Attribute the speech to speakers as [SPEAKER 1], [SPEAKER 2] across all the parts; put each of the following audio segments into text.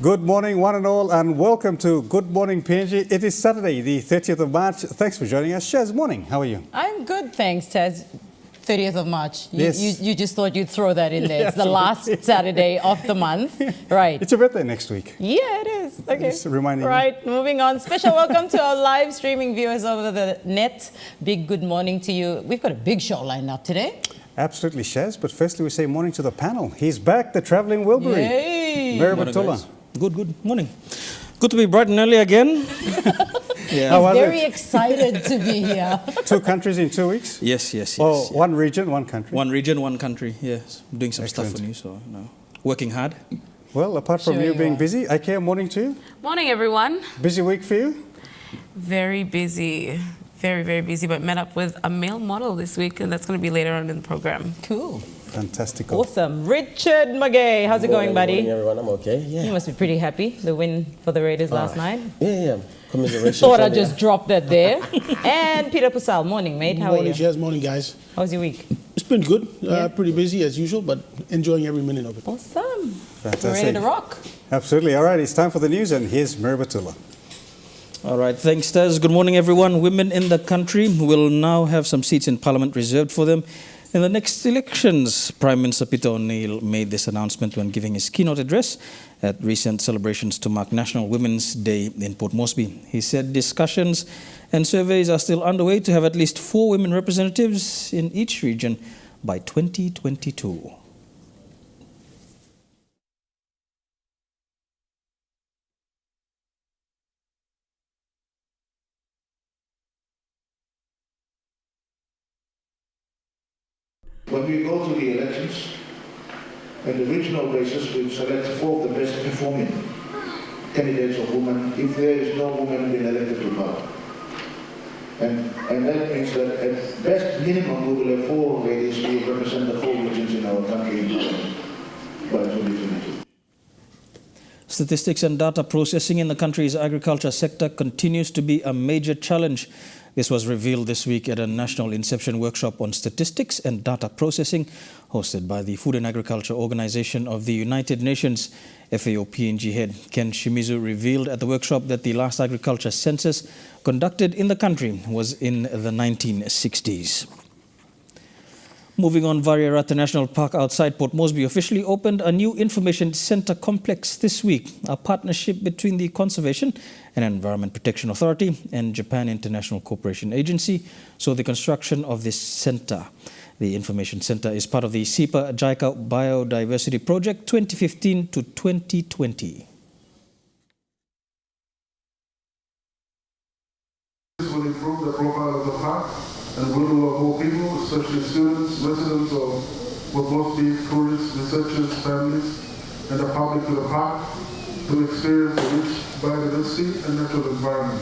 [SPEAKER 1] Good morning, one and all, and welcome to Good Morning PNG. It is Saturday, the 30th of March. Thanks for joining us. Shaz, morning. How are you?
[SPEAKER 2] I'm good, thanks, Taz. 30th of March.
[SPEAKER 1] Yes.
[SPEAKER 2] You just thought you'd throw that in there.
[SPEAKER 1] Yeah,
[SPEAKER 2] it's the last Saturday of the month. Right.
[SPEAKER 1] It's your birthday next week.
[SPEAKER 2] Yeah, it is. Okay.
[SPEAKER 1] Just reminding you.
[SPEAKER 2] Right, moving on. Special welcome to our live streaming viewers over the net. Big good morning to you. We've got a big show lined up today.
[SPEAKER 1] Absolutely, Shaz. But firstly, we say morning to the panel. He's back, the travelling Wilbury.
[SPEAKER 2] Yay!
[SPEAKER 1] Meribatullah.
[SPEAKER 3] Good morning. Good to be bright and early again.
[SPEAKER 1] Yeah. How was
[SPEAKER 2] Very
[SPEAKER 1] it?
[SPEAKER 2] excited to be here.
[SPEAKER 1] 2 countries in 2 weeks?
[SPEAKER 3] Yes.
[SPEAKER 1] Oh, one region, one country.
[SPEAKER 3] One region, one country. Yes, doing some
[SPEAKER 1] Excellent.
[SPEAKER 3] stuff for you, so working hard.
[SPEAKER 1] Well, apart from
[SPEAKER 2] Sure
[SPEAKER 1] you
[SPEAKER 2] you
[SPEAKER 1] being
[SPEAKER 2] are.
[SPEAKER 1] busy, Ikea, morning to you.
[SPEAKER 4] Morning, everyone.
[SPEAKER 1] Busy week for you?
[SPEAKER 4] Very busy. Very busy, but met up with a male model this week, and that's going to be later on in the program.
[SPEAKER 2] Cool.
[SPEAKER 1] Fantastic.
[SPEAKER 2] Awesome. Richard Magay, how's it going, buddy?
[SPEAKER 5] Morning, everyone. I'm okay. Yeah.
[SPEAKER 2] You must be pretty happy. The win for the Raiders last night.
[SPEAKER 5] Yeah. Commiserations.
[SPEAKER 2] Thought I'd just drop that there. And Peter Pusal, morning, mate. How are
[SPEAKER 6] Morning,
[SPEAKER 2] you?
[SPEAKER 6] Shaz. Morning, guys.
[SPEAKER 2] How's your week?
[SPEAKER 6] It's been good.
[SPEAKER 2] Yeah.
[SPEAKER 6] Pretty busy as usual, but enjoying every minute of it.
[SPEAKER 2] Awesome.
[SPEAKER 1] Fantastic.
[SPEAKER 2] We're ready to rock.
[SPEAKER 1] Absolutely. All right, it's time for the news, and here's Meribatullah.
[SPEAKER 3] All right, thanks, Taz. Good morning, everyone. Women in the country will now have some seats in Parliament reserved for them in the next elections. Prime Minister Peter O'Neill made this announcement when giving his keynote address at recent celebrations to mark National Women's Day in Port Moresby. He said discussions and surveys are still underway to have at least 4 women representatives in each region by 2022.
[SPEAKER 7] When we go to the elections, in the regional races, we select 4 of the best performing candidates of women if there is no woman being elected to power. And that means that at best minimum we will have 4 ladies who represent the 4 regions in our country by 2022.
[SPEAKER 3] Statistics and data processing in the country's agriculture sector continues to be a major challenge. This was revealed this week at a National Inception Workshop on Statistics and Data Processing hosted by the Food and Agriculture Organization of the United Nations. FAO PNG head Ken Shimizu revealed at the workshop that the last agriculture census conducted in the country was in the 1960s. Moving on, Variarata National Park outside Port Moresby officially opened a new information centre complex this week, a partnership between the Conservation and Environment Protection Authority and Japan International Cooperation Agency. So the construction of this centre, the information centre, is part of the SIPA JICA Biodiversity Project 2015 to 2020.
[SPEAKER 8] This will improve the profile of the park and will allow more people, especially students, residents of Port Moresby, tourists, researchers, families, and the public to the park to experience the rich biodiversity and natural environment.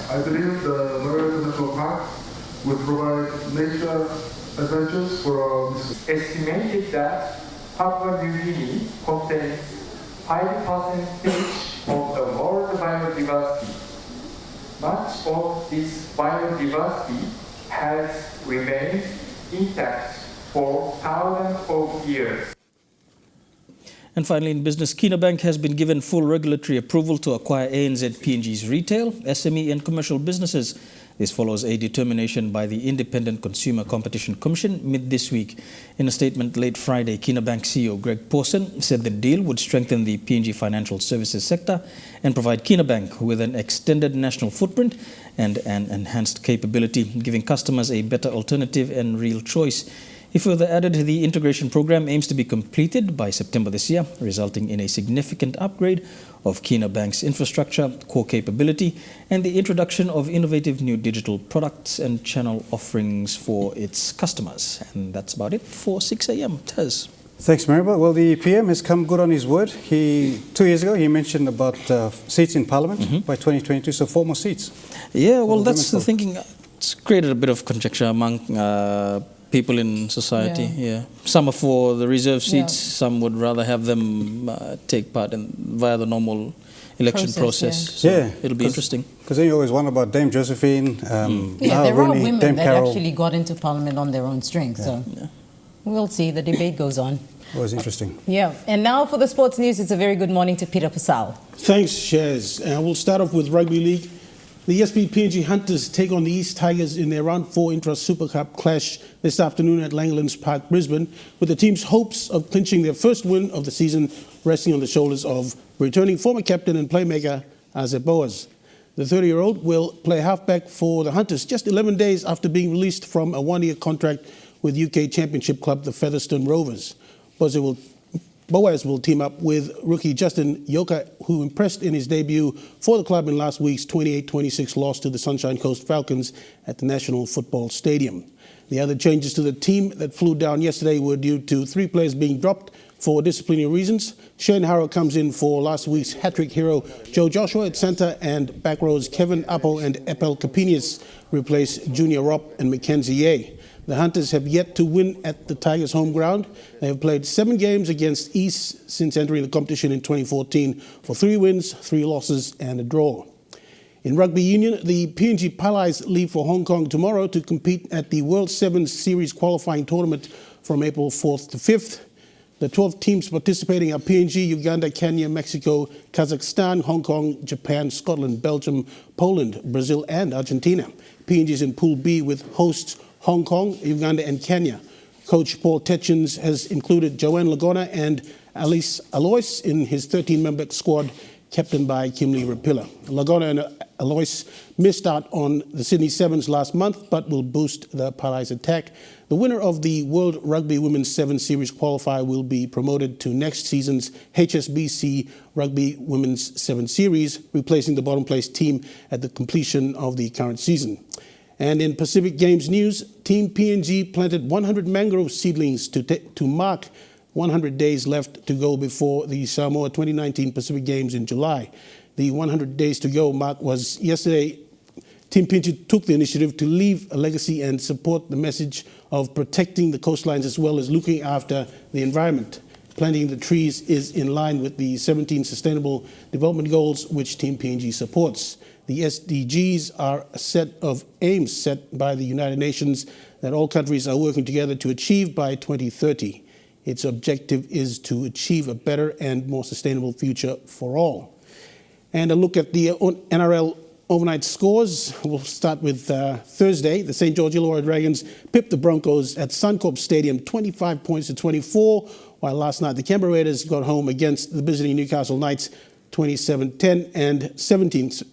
[SPEAKER 8] I believe the Variarata National Park will provide nature adventures for our visitors.
[SPEAKER 9] Estimated that Papua New Guinea contains 5% of the world biodiversity. Much of this biodiversity has remained intact for thousands of years.
[SPEAKER 3] And finally, in business, Kina Bank has been given full regulatory approval to acquire ANZ PNG's retail, SME and commercial businesses. This follows a determination by the Independent Consumer Competition Commission mid this week. In a statement late Friday, Kina Bank CEO Greg Pawson said the deal would strengthen the PNG financial services sector and provide Kina Bank with an extended national footprint and an enhanced capability, giving customers a better alternative and real choice. He further added the integration program aims to be completed by September this year, resulting in a significant upgrade of Kina Bank's infrastructure, core capability, and the introduction of innovative new digital products and channel offerings for its customers. And that's about it for 6 a.m. Taz.
[SPEAKER 1] Thanks, Mariba. Well, the PM has come good on his word. 2 years ago, he mentioned about seats in Parliament by 2022, so 4 more seats.
[SPEAKER 3] Yeah, well, that's the thinking. It's created a bit of conjecture among people in society. Yeah. Some are for the reserve seats. Some would rather have them take part via the normal election process. So it'll be interesting.
[SPEAKER 1] Because then you always wonder about Dame Josephine,
[SPEAKER 2] there are women that actually got into Parliament on their own strength. So We'll see. The debate goes on.
[SPEAKER 1] Always interesting.
[SPEAKER 2] Yeah. And now for the sports news, it's a very good morning to Peter Pasal.
[SPEAKER 6] Thanks, Shez. We'll start off with Rugby League. The ESP PNG Hunters take on the East Tigers in their Round 4 Intra-Super Cup clash this afternoon at Langlands Park, Brisbane, with the team's hopes of clinching their first win of the season resting on the shoulders of returning former captain and playmaker Isaac Boas. The 30-year-old will play halfback for the Hunters just 11 days after being released from a one-year contract with UK Championship club the Featherstone Rovers. Boas will team up with rookie Justin Yoka, who impressed in his debut for the club in last week's 28-26 loss to the Sunshine Coast Falcons at the National Football Stadium. The other changes to the team that flew down yesterday were due to 3 players being dropped for disciplinary reasons. Shane Harrow comes in for last week's hat-trick hero Joe Joshua at centre, and back rows Kevin Apple and Epel Capinius replace Junior Ropp and Mackenzie Ye. The Hunters have yet to win at the Tigers' home ground. They have played 7 games against East since entering the competition in 2014 for 3 wins, 3 losses and a draw. In rugby union, the PNG Palais leave for Hong Kong tomorrow to compete at the World Sevens Series qualifying tournament from April 4th to 5th. The 12 teams participating are PNG, Uganda, Kenya, Mexico, Kazakhstan, Hong Kong, Japan, Scotland, Belgium, Poland, Brazil and Argentina. PNG is in Pool B with hosts Hong Kong, Uganda and Kenya. Coach Paul Tetchens has included Joanne Lagona and Alice Alois in his 13-member squad, captained by Kimberly Rapilla. Lagona and Alois missed out on the Sydney Sevens last month, but will boost the Palais attack. The winner of the World Rugby Women's 7 Series qualifier will be promoted to next season's HSBC Rugby Women's 7 Series, replacing the bottom-placed team at the completion of the current season. And in Pacific Games news, Team PNG planted 100 mangrove seedlings to mark 100 days left to go before the Samoa 2019 Pacific Games in July. The 100 days to go mark was yesterday. Team PNG took the initiative to leave a legacy and support the message of protecting the coastlines as well as looking after the environment. Planting the trees is in line with the 17 Sustainable Development Goals, which Team PNG supports. The SDGs are a set of aims set by the United Nations that all countries are working together to achieve by 2030. Its objective is to achieve a better and more sustainable future for all. And a look at the NRL overnight scores. We'll start with Thursday. The St. George Illawarra Dragons pipped the Broncos at Suncorp Stadium 25 points to 24, while last night the Canberra Raiders got home against the visiting Newcastle Knights 27-10 and 17-10,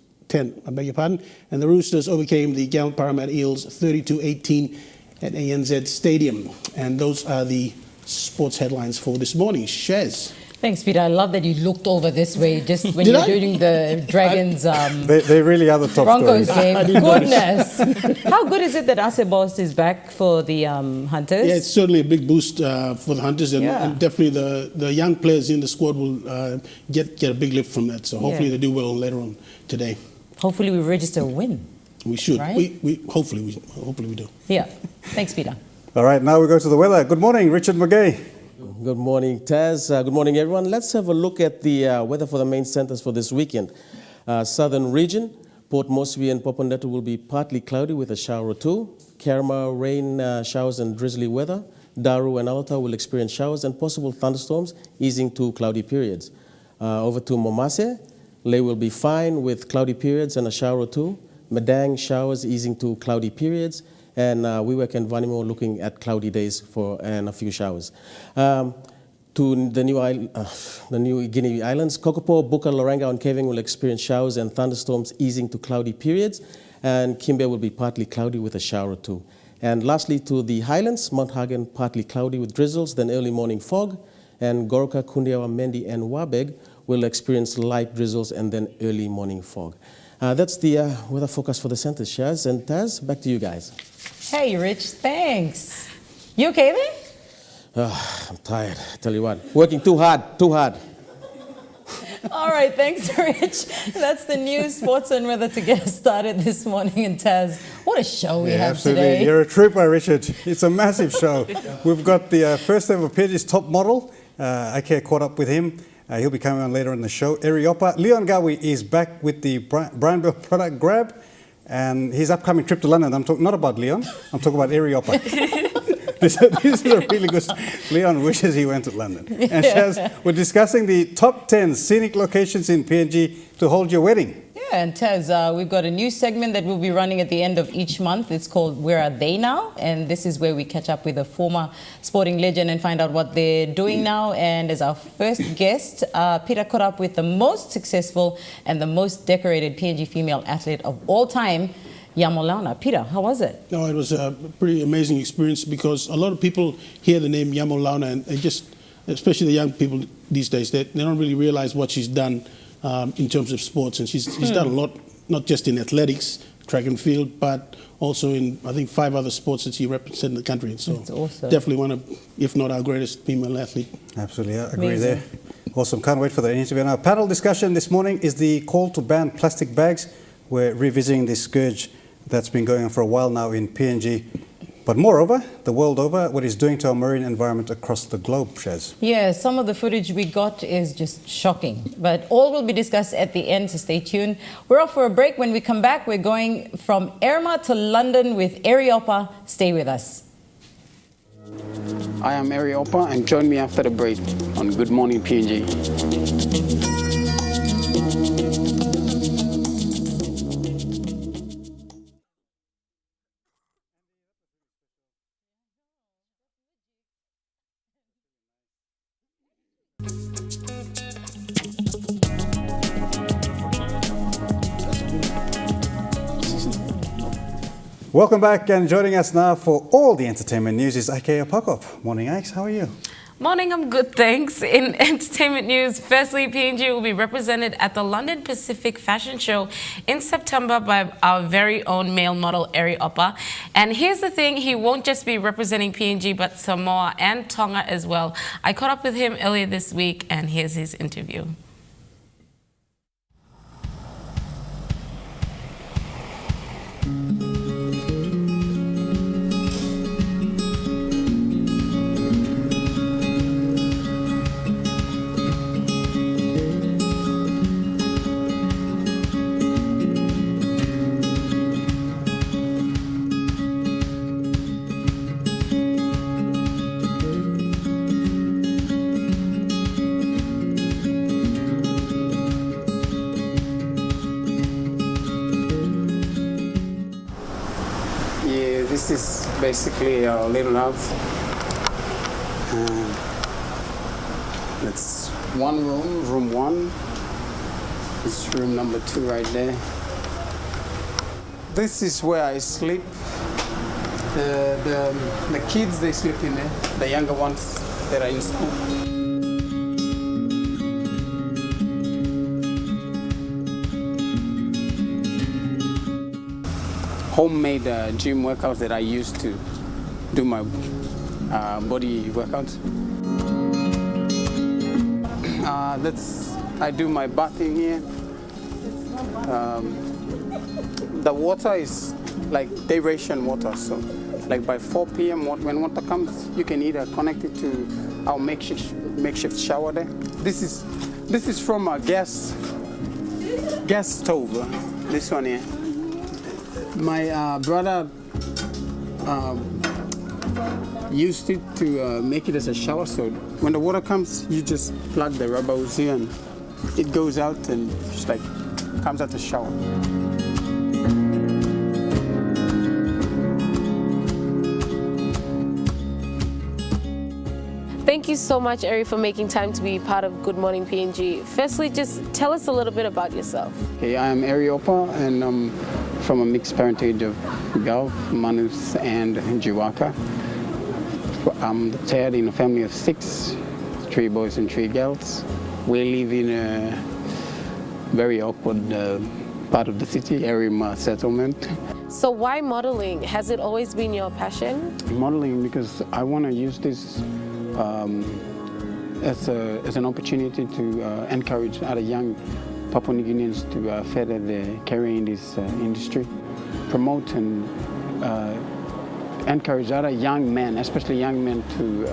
[SPEAKER 6] I beg your pardon. And the Roosters overcame the gallant Parramatta Eels 32-18 at ANZ Stadium. And those are the sports headlines for this morning. Shez.
[SPEAKER 2] Thanks, Peter. I love that you looked over this way just when you're doing the Dragons
[SPEAKER 1] They really are the top
[SPEAKER 2] Broncos
[SPEAKER 1] stories.
[SPEAKER 2] game. Goodness. How good is it that Ase Boss is back for the Hunters?
[SPEAKER 6] Yeah, it's certainly a big boost for the Hunters, and definitely the young players in the squad will get a big lift from that. So hopefully they do well later on today.
[SPEAKER 2] Hopefully we register a win.
[SPEAKER 6] We should.
[SPEAKER 2] Right?
[SPEAKER 6] Hopefully we do.
[SPEAKER 2] Yeah. Thanks, Peter.
[SPEAKER 1] All right, now we go to the weather. Good morning, Richard McGay.
[SPEAKER 5] Good morning, Taz. Good morning, everyone. Let's have a look at the weather for the main centers for this weekend. Southern region, Port Moresby and Poponeta will be partly cloudy with a shower or two. Kerma, rain, showers and drizzly weather. Daru and Alta will experience showers and possible thunderstorms, easing to cloudy periods. Over to Momase, Leh will be fine with cloudy periods and a shower or two. Madang, showers easing to cloudy periods. And Wewak and Vanimo looking at cloudy days and a few showers. To the New Guinea Islands, Kokopo, Buka, Loranga and Keving will experience showers and thunderstorms easing to cloudy periods. And Kimbe will be partly cloudy with a shower or two. And lastly, to the Highlands, Mount Hagen partly cloudy with drizzles, then early morning fog. And Goroka, Kundiawa, Mendi and Wabeg will experience light drizzles and then early morning fog. That's the weather forecast for the centers, Shaz. And Taz, back to you guys.
[SPEAKER 2] Hey, Rich, thanks. You okay there?
[SPEAKER 5] I'm tired, I tell you what. Working too hard.
[SPEAKER 2] All right, thanks, Rich. That's the news, sports and weather to get us started this morning. And Taz, what a show we have
[SPEAKER 1] absolutely.
[SPEAKER 2] today.
[SPEAKER 1] You're a trooper, Richard. It's a massive show. We've got the first ever PNG's top model. Ike caught up with him. He'll be coming on later in the show. Eriopa. Leon Gawi is back with the Brian Bell product grab and his upcoming trip to London. I'm talking not about Leon, I'm talking about Eriopa. This is a really good. Leon wishes he went to London. And Shaz, we're discussing the top 10 scenic locations in PNG to hold your wedding.
[SPEAKER 2] Yeah, and Taz, we've got a new segment that we'll be running at the end of each month. It's called Where Are They Now? And this is where we catch up with a former sporting legend and find out what they're doing now. And as our first guest, Peter caught up with the most successful and the most decorated PNG female athlete of all time, Yamolauna. Peter, how was it?
[SPEAKER 6] No, it was a pretty amazing experience because a lot of people hear the name Yamolauna and they just, especially the young people these days, they don't really realize what she's done in terms of sports. And she's done a lot, not just in athletics, track and field, but also in, I think, 5 other sports that she represented the country. So
[SPEAKER 2] that's awesome.
[SPEAKER 6] Definitely one of, if not our greatest female athlete.
[SPEAKER 1] Absolutely, I agree
[SPEAKER 2] Amazing.
[SPEAKER 1] there. Awesome, can't wait for the interview. Now, panel discussion this morning is the call to ban plastic bags. We're revisiting this scourge that's been going on for a while now in PNG. But moreover, the world over, what it's doing to our marine environment across the globe, Shaz.
[SPEAKER 2] Yeah, some of the footage we got is just shocking. But all will be discussed at the end, so stay tuned. We're off for a break. When we come back, we're going from Irma to London with Ariopa. Stay with us.
[SPEAKER 10] I am Ariopa, and join me after the break on Good Morning PNG.
[SPEAKER 1] Welcome back, and joining us now for all the entertainment news is Ikea Pakop. Morning, Ike's. How are you?
[SPEAKER 4] Morning, I'm good, thanks. In entertainment news, firstly, PNG will be represented at the London Pacific Fashion Show in September by our very own male model, Ariopa. And here's the thing, he won't just be representing PNG, but Samoa and Tonga as well. I caught up with him earlier this week, and here's his interview.
[SPEAKER 10] This is basically our little house. It's one room, room 1. It's room number 2 right there. This is where I sleep. The kids, they sleep in there, the younger ones that are in school. Homemade gym workouts that I use to do my body workouts. I do my bathing here. The water is like they ration water, so like by 4 p.m. when water comes, you can either connect it to our makeshift shower there. This is from a gas stove. This one here. My brother used it to make it as a shower, so when the water comes, you just plug the rubber hose here and it goes out and just like comes out the shower.
[SPEAKER 11] Thank you so much, Ari, for making time to be part of Good Morning PNG. Firstly, just tell us a little bit about yourself.
[SPEAKER 10] Okay, I am Ariopa, and I'm from a mixed parentage of Gulf, Manus, and Jiwaka. I'm the third in a family of 6, 3 boys and 3 girls. We live in a very awkward part of the city, Arima settlement.
[SPEAKER 11] So why modeling? Has it always been your passion?
[SPEAKER 10] Modeling because I want to use this as an opportunity to encourage other young Papua New Guineans to further their career in this industry, promote and encourage other young men, especially young men, to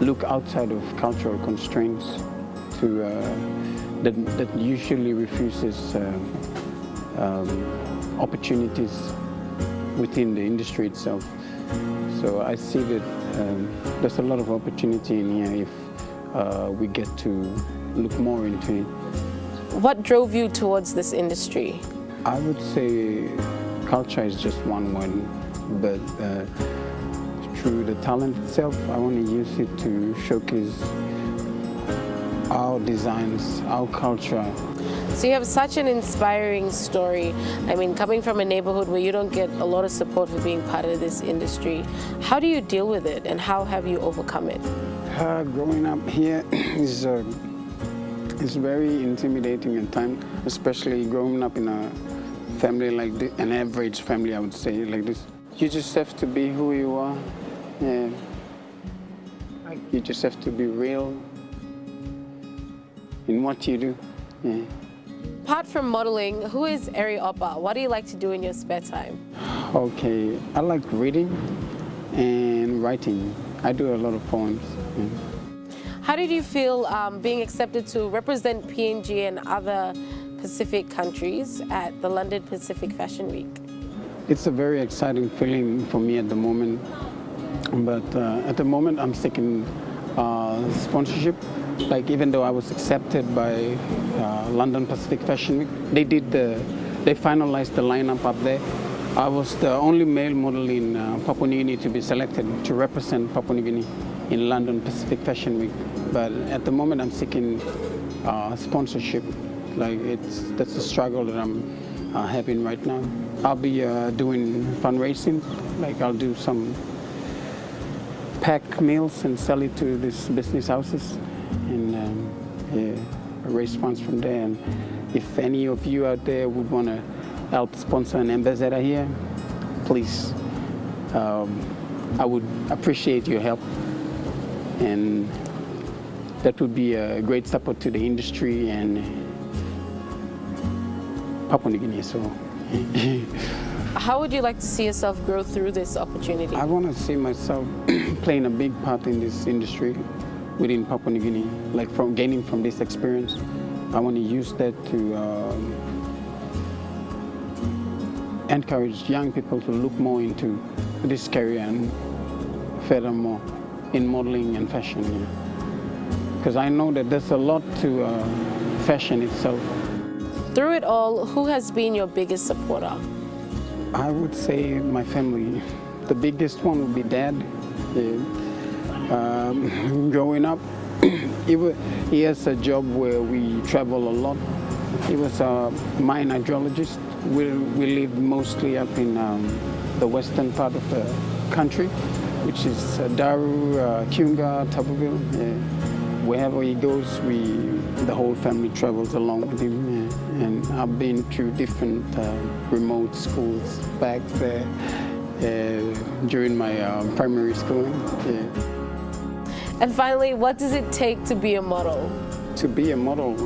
[SPEAKER 10] look outside of cultural constraints that usually refuses opportunities within the industry itself. So So I see that there's a lot of opportunity in here if we get to look more into it.
[SPEAKER 11] What drove you towards this industry?
[SPEAKER 10] I would say culture is just one word, but through the talent itself, I want to use it to showcase our designs, our culture.
[SPEAKER 11] So you have such an inspiring story. I mean, coming from a neighborhood where you don't get a lot of support for being part of this industry, how do you deal with it and how have you overcome it?
[SPEAKER 10] Growing up here is very intimidating at times, especially growing up in a family like this, an average family, I would say, like this. You just have to be who you are. Yeah. You just have to be real in what you do. Yeah.
[SPEAKER 11] Apart from modeling, who is Eri Oppa? What do you like to do in your spare time?
[SPEAKER 10] Okay, I like reading and writing. I do a lot of poems. Yeah.
[SPEAKER 11] How did you feel being accepted to represent PNG and other Pacific countries at the London Pacific Fashion Week?
[SPEAKER 10] It's a very exciting feeling for me at the moment, but at the moment I'm seeking sponsorship. Like, even though I was accepted by London Pacific Fashion Week, they finalized the lineup up there. I was the only male model in Papua New Guinea to be selected to represent Papua New Guinea in London Pacific Fashion Week. But at the moment I'm seeking sponsorship. Like, that's a struggle that I'm having right now. I'll be doing fundraising. Like, I'll do some pack meals and sell it to these business houses and raise funds from there. And if any of you out there would want to help sponsor an ambassador here, please, I would appreciate your help. And that would be a great support to the industry and Papua New Guinea. So,
[SPEAKER 11] how would you like to see yourself grow through this opportunity?
[SPEAKER 10] I want to see myself playing a big part in this industry within Papua New Guinea, like gaining from this experience. I want to use that to encourage young people to look more into this career and furthermore in modeling and fashion. Because I know that there's a lot to fashion itself.
[SPEAKER 11] Through it all, who has been your biggest supporter?
[SPEAKER 10] I would say my family. The biggest one would be Dad. Growing up, he has a job where we travel a lot. He was a mine hydrologist. We live mostly up in the western part of the country, which is Daru, Kiunga, Tabubil. Wherever he goes, the whole family travels along with him. And I've been to different remote schools back there during my primary schooling.
[SPEAKER 11] And finally, what does it take to be a model?
[SPEAKER 10] To be a model,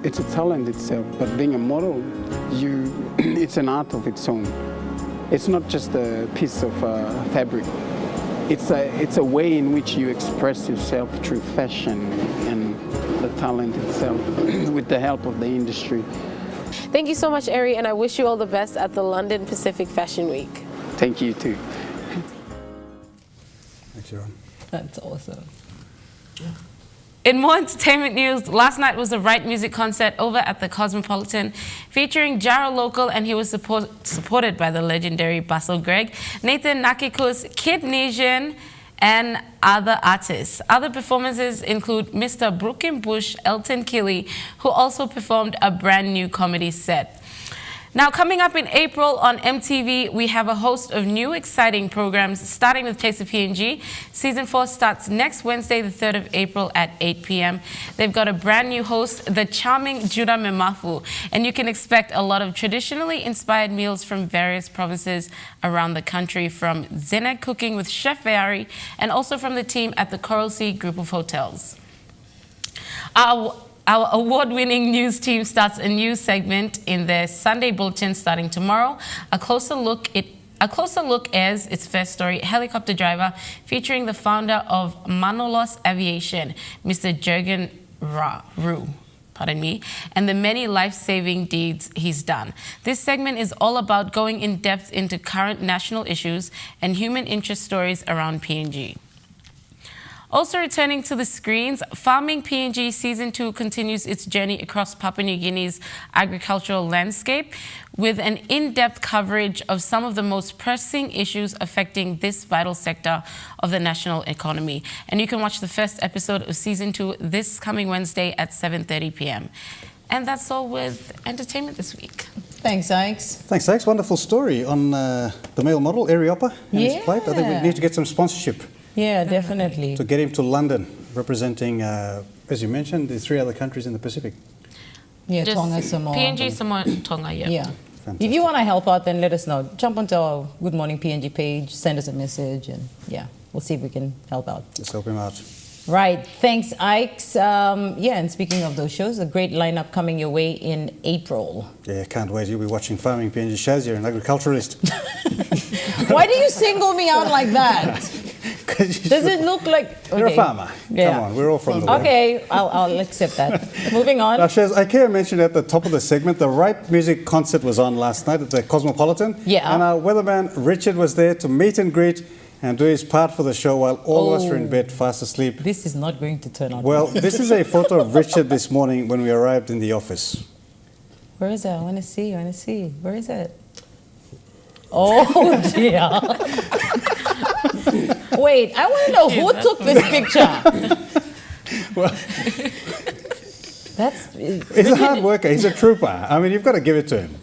[SPEAKER 10] it's a talent itself, but being a model, it's an art of its own. It's not just a piece of fabric. It's a way in which you express yourself through fashion and the talent itself with the help of the industry.
[SPEAKER 11] Thank you so much, Eri, and I wish you all the best at the London Pacific Fashion Week.
[SPEAKER 10] Thank you too.
[SPEAKER 1] Thanks, Sharon.
[SPEAKER 2] That's awesome.
[SPEAKER 4] In more entertainment news, last night was a Right Music concert over at the Cosmopolitan featuring Jaro Local, and he was supported by the legendary Basil Gregg, Nathan Nakikus, Kid Nesian, and other artists. Other performances include Mr. Brooklyn Bush, Elton Killy, who also performed a brand new comedy set. Now, coming up in April on MTV, we have a host of new exciting programs, starting with Taste of PNG. Season 4 starts next Wednesday, the 3rd of April at 8 p.m. They've got a brand new host, the charming Judah Memafu, and you can expect a lot of traditionally inspired meals from various provinces around the country, from Scenic cooking with Chef Veari, and also from the team at the Coral Sea Group of Hotels. Our award-winning news team starts a new segment in their Sunday Bulletin starting tomorrow. A closer look as its first story, Helicopter Driver, featuring the founder of Manolos Aviation, Mr. Jürgen Rue. pardon me, and the many life-saving deeds he's done. This segment is all about going in depth into current national issues and human interest stories around PNG. Also returning to the screens, Farming PNG Season 2 continues its journey across Papua New Guinea's agricultural landscape with an in-depth coverage of some of the most pressing issues affecting this vital sector of the national economy. And you can watch the first episode of Season 2 this coming Wednesday at 7:30 p.m. And that's all with entertainment this week.
[SPEAKER 2] Thanks, Ike's.
[SPEAKER 1] Thanks, Alex. Wonderful story on the male model, Ariopa, and his plight. I think we need to get some sponsorship.
[SPEAKER 2] Yeah, definitely.
[SPEAKER 1] To get him to London, representing, as you mentioned, the 3 other countries in the Pacific.
[SPEAKER 2] Yeah,
[SPEAKER 4] Just
[SPEAKER 2] Tonga, Samoa.
[SPEAKER 4] PNG, Samoa, Tonga, yeah.
[SPEAKER 2] Yeah.
[SPEAKER 1] Fantastic.
[SPEAKER 2] If you want to help out, then let us know. Jump onto our Good Morning PNG page, send us a message, and yeah, we'll see if we can help out.
[SPEAKER 1] Let's help him out.
[SPEAKER 2] Right. Thanks, Ike's. And speaking of those shows, a great lineup coming your way in April.
[SPEAKER 1] Yeah, can't wait. You'll be watching Farming PNG. Shaz, you're an agriculturalist.
[SPEAKER 2] Why do you single me out like that? Does it look like... Okay.
[SPEAKER 1] You're a farmer.
[SPEAKER 2] Yeah.
[SPEAKER 1] Come on, we're all from the world.
[SPEAKER 2] Okay, I'll accept that. Moving on.
[SPEAKER 1] Now, Shaz, I care mentioned at the top of the segment, the Ripe Music concert was on last night at the Cosmopolitan.
[SPEAKER 2] Yeah.
[SPEAKER 1] And our weatherman, Richard, was there to meet and greet and do his part for the show while all of us were in bed fast asleep.
[SPEAKER 2] This is not going to turn out
[SPEAKER 1] well. This is a photo of Richard this morning when we arrived in the office.
[SPEAKER 2] Where is it? I want to see. Where is it? Oh, dear. Wait, I want to know who took this picture.
[SPEAKER 1] Well, he's a hard worker. He's a trooper. I mean, you've got to give it to him.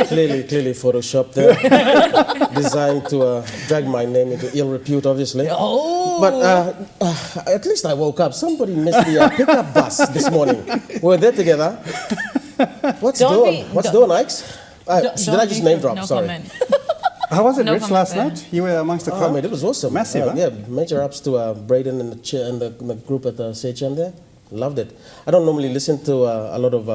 [SPEAKER 5] Clearly photoshopped there. Designed to drag my name into ill repute, obviously.
[SPEAKER 2] Oh.
[SPEAKER 5] But at least I woke up. Somebody missed the pickup bus this morning. We're there together. What's doing, Ike's? Did I just name drop?
[SPEAKER 4] No
[SPEAKER 5] Sorry.
[SPEAKER 4] comment.
[SPEAKER 1] How was it,
[SPEAKER 4] No
[SPEAKER 1] Rich, last
[SPEAKER 4] comment
[SPEAKER 1] night? You were amongst the crowd?
[SPEAKER 5] Man, it was awesome.
[SPEAKER 1] Massive, huh?
[SPEAKER 5] Yeah, major ups to Braden and the group at the CHM there. Loved it. I don't normally listen to a lot of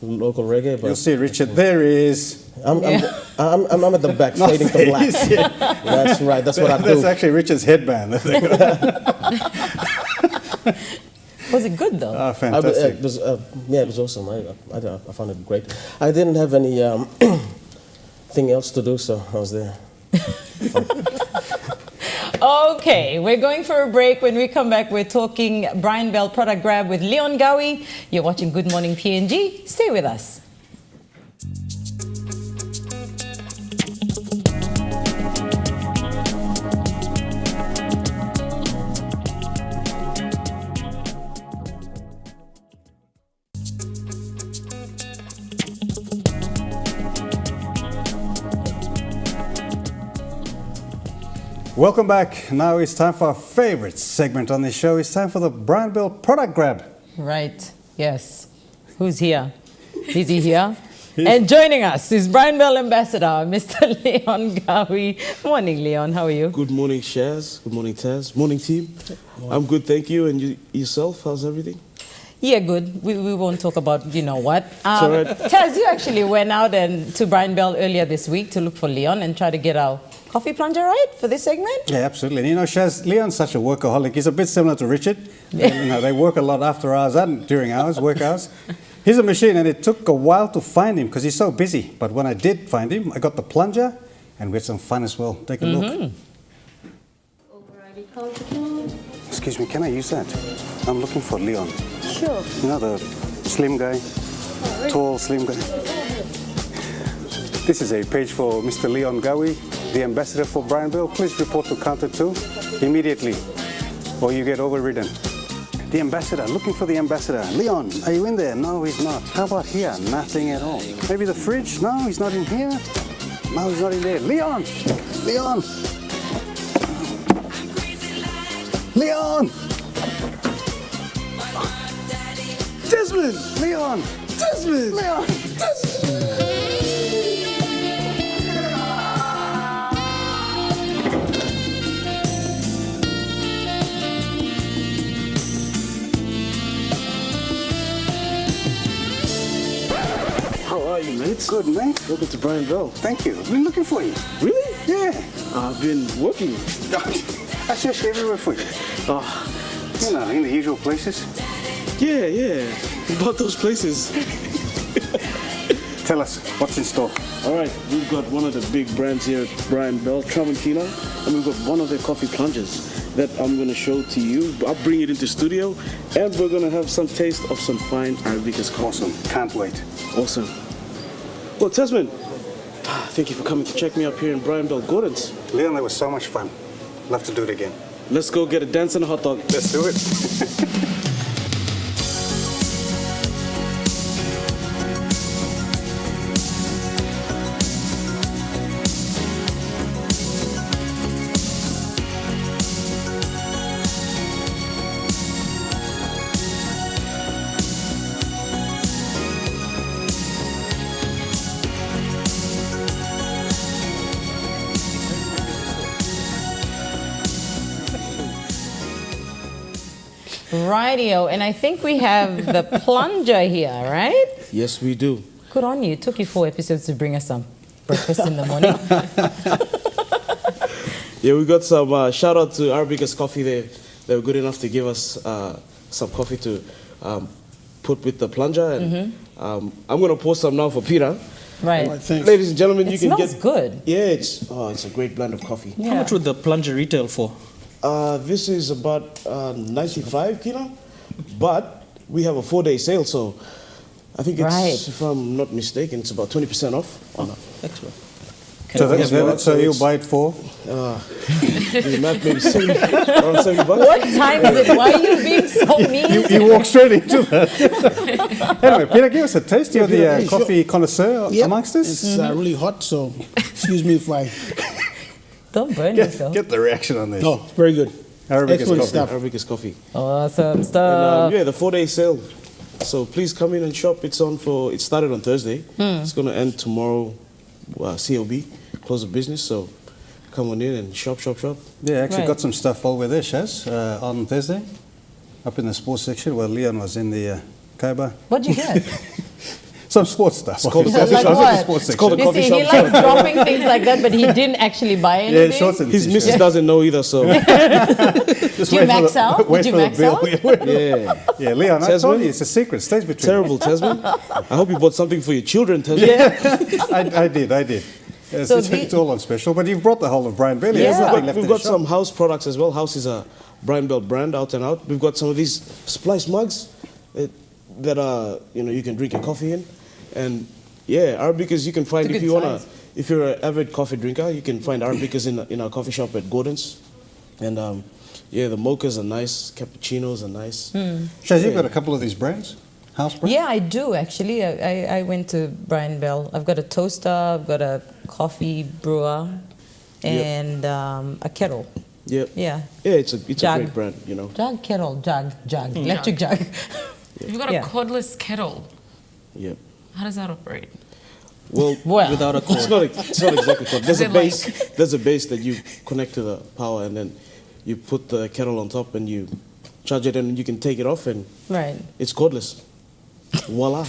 [SPEAKER 5] local reggae, but
[SPEAKER 1] you'll see Richard. There he is.
[SPEAKER 5] I'm at the back, fading to black. That's right. That's what I do.
[SPEAKER 1] That's actually Richard's headband.
[SPEAKER 2] Was it good though?
[SPEAKER 1] Oh, fantastic.
[SPEAKER 5] It was awesome. I found it great. I didn't have any thing else to do, so I was there.
[SPEAKER 2] Okay, we're going for a break. When we come back, we're talking Brian Bell Product Grab with Leon Gawi. You're watching Good Morning PNG. Stay with us.
[SPEAKER 1] Welcome back. Now it's time for our favorite segment on this show. It's time for the Brian Bell Product Grab.
[SPEAKER 2] Right, yes. Who's here? Is he here? And joining us is Brian Bell Ambassador, Mr. Leon Gawi. Morning, Leon. How are you?
[SPEAKER 12] Good morning, Shaz. Good morning, Taz. Morning, team. I'm good, thank you. And yourself, how's everything?
[SPEAKER 2] Yeah, good. We won't talk about you know what.
[SPEAKER 12] all right.
[SPEAKER 2] Taz, you actually went out to Brian Bell earlier this week to look for Leon and try to get our coffee plunger right for this segment.
[SPEAKER 1] Yeah, absolutely. And you know, Shaz, Leon's such a workaholic. He's a bit similar to Richard. They work a lot after hours and during hours, work hours. He's a machine, and it took a while to find him because he's so busy. But when I did find him, I got the plunger, and we had some fun as well. Take a look. Excuse me, can I use that? I'm looking for Leon.
[SPEAKER 11] Sure.
[SPEAKER 1] You know, the slim guy, tall, slim guy. This is a page for Mr. Leon Gawi, the ambassador for Brian Bell. Please report to counter 2 immediately, or you get overridden. The ambassador, looking for the ambassador. Leon, are you in there? No, he's not. How about here? Nothing at all. Maybe the fridge? No, he's not in here. No, he's not in there. Leon! Leon! Leon! Desmond! Leon! Desmond! Leon! Desmond!
[SPEAKER 12] How are you, mate?
[SPEAKER 1] Good, mate.
[SPEAKER 12] Welcome to Brian Bell.
[SPEAKER 1] Thank you. I've been looking for you.
[SPEAKER 12] Really?
[SPEAKER 1] Yeah.
[SPEAKER 12] I've been working.
[SPEAKER 1] I searched everywhere for you.
[SPEAKER 12] Oh,
[SPEAKER 1] You know, in the usual places.
[SPEAKER 12] Yeah. About those places.
[SPEAKER 1] Tell us, what's in store?
[SPEAKER 12] All right, we've got one of the big brands here at Brian Bell, Tramontina, and we've got one of their coffee plungers that I'm going to show to you. I'll bring it into studio, and we're going to have some taste of some fine Arabica's coffee.
[SPEAKER 1] Awesome, can't wait.
[SPEAKER 12] Awesome. Well, Tasman, thank you for coming to check me up here in Brian Bell Gordon's.
[SPEAKER 1] Leon, that was so much fun. Love to do it again.
[SPEAKER 12] Let's go get a dance and a hot dog.
[SPEAKER 1] Let's do it.
[SPEAKER 2] Radio, and I think we have the plunger here, right?
[SPEAKER 12] Yes, we do.
[SPEAKER 2] Good on you. It took you 4 episodes to bring us some breakfast in the morning.
[SPEAKER 12] Yeah, we got some shout out to Arabica's Coffee. They were good enough to give us some coffee to put with the plunger, and I'm going to pour some now for Peter.
[SPEAKER 2] Right.
[SPEAKER 6] Thanks.
[SPEAKER 12] Ladies and gentlemen,
[SPEAKER 2] It
[SPEAKER 12] you can
[SPEAKER 2] smells
[SPEAKER 12] get.
[SPEAKER 2] good.
[SPEAKER 12] Yeah, it's a great blend of coffee.
[SPEAKER 2] Yeah.
[SPEAKER 3] How much would the plunger retail for?
[SPEAKER 12] This is about 95 kilo, but we have a 4-day sale, so I think it's,
[SPEAKER 2] Right.
[SPEAKER 12] if I'm not mistaken, it's about 20% off.
[SPEAKER 3] Excellent.
[SPEAKER 1] So you'll buy it for?
[SPEAKER 12] The math maybe around 70 bucks.
[SPEAKER 2] What time is it? Why are you being so mean?
[SPEAKER 1] You walk straight into that. Anyway, Peter, give us a taste. You're the coffee connoisseur
[SPEAKER 6] Yep.
[SPEAKER 1] amongst us.
[SPEAKER 6] It's really hot, so excuse me if I...
[SPEAKER 2] Don't burn yourself.
[SPEAKER 1] Get the reaction on this.
[SPEAKER 6] No, very good.
[SPEAKER 1] Arabica's
[SPEAKER 6] Excellent
[SPEAKER 1] coffee.
[SPEAKER 6] stuff.
[SPEAKER 12] Arabica's Coffee.
[SPEAKER 2] Awesome
[SPEAKER 12] And,
[SPEAKER 2] stuff.
[SPEAKER 12] yeah, the 4-day sale. So please come in and shop. It started on Thursday. It's going to end tomorrow, COB, close of business. So come on in and shop.
[SPEAKER 1] Yeah, actually
[SPEAKER 2] Right.
[SPEAKER 1] got some stuff over there, Shaz, on Thursday, up in the sports section where Leon was in the Kaiba.
[SPEAKER 2] What'd you get?
[SPEAKER 1] Some sports stuff.
[SPEAKER 12] It's called a
[SPEAKER 1] obviously.
[SPEAKER 12] coffee
[SPEAKER 2] Like
[SPEAKER 12] shop.
[SPEAKER 2] what?
[SPEAKER 1] It's sports
[SPEAKER 12] It's called a
[SPEAKER 1] section.
[SPEAKER 2] You
[SPEAKER 12] coffee
[SPEAKER 2] see, he
[SPEAKER 12] shop.
[SPEAKER 2] likes dropping things like that, but he didn't actually buy anything.
[SPEAKER 1] Yeah, shorts and
[SPEAKER 12] His
[SPEAKER 1] t-shirt.
[SPEAKER 12] missus doesn't know either, so
[SPEAKER 1] Just
[SPEAKER 2] Did you
[SPEAKER 1] wait for
[SPEAKER 2] max
[SPEAKER 1] the-
[SPEAKER 2] out?
[SPEAKER 1] wait
[SPEAKER 2] Did you
[SPEAKER 1] for the
[SPEAKER 2] max
[SPEAKER 1] bill.
[SPEAKER 2] out?
[SPEAKER 12] yeah.
[SPEAKER 1] Yeah, Leon, I
[SPEAKER 12] Tasman?
[SPEAKER 1] told you, it's a secret. Stays between
[SPEAKER 12] Terrible, Tasman. I hope you bought something for your children, Tasman.
[SPEAKER 1] I did. It's,
[SPEAKER 2] So
[SPEAKER 1] it's all on special, but you've brought the whole of Brian Bailey.
[SPEAKER 2] Yeah.
[SPEAKER 1] There's nothing left
[SPEAKER 12] We've
[SPEAKER 1] in the
[SPEAKER 12] got
[SPEAKER 1] shop.
[SPEAKER 12] some house products as well. House is a Brian Bell brand, out and out. We've got some of these splice mugs that are, you can drink your coffee in. And yeah, Arabicas you can find
[SPEAKER 2] It's a
[SPEAKER 12] if
[SPEAKER 2] good
[SPEAKER 12] you wanna.
[SPEAKER 2] size.
[SPEAKER 12] If you're an avid coffee drinker, you can find Arabicas in our coffee shop at Gordon's. And yeah, the mochas are nice, cappuccinos are nice.
[SPEAKER 1] Shaz, you've got a couple of these brands, house brands.
[SPEAKER 2] Yeah, I do actually. I went to Brian Bell. I've got a toaster, I've got a coffee brewer, and a kettle.
[SPEAKER 12] Yep.
[SPEAKER 2] Yeah.
[SPEAKER 12] Yeah, it's a
[SPEAKER 2] Jug.
[SPEAKER 12] great brand,
[SPEAKER 2] Jug, kettle, jug, electric jug.
[SPEAKER 4] You've got a
[SPEAKER 2] Yeah.
[SPEAKER 4] cordless kettle.
[SPEAKER 12] Yep.
[SPEAKER 4] How does that operate?
[SPEAKER 12] Well,
[SPEAKER 3] Without a
[SPEAKER 12] it's
[SPEAKER 3] cord.
[SPEAKER 12] not exactly cord. There's
[SPEAKER 4] Is
[SPEAKER 12] a
[SPEAKER 4] it
[SPEAKER 12] base.
[SPEAKER 4] like-
[SPEAKER 12] There's a base that you connect to the power, and then you put the kettle on top, and you charge it, and you can take it off, and
[SPEAKER 2] Right.
[SPEAKER 12] it's cordless. Voila!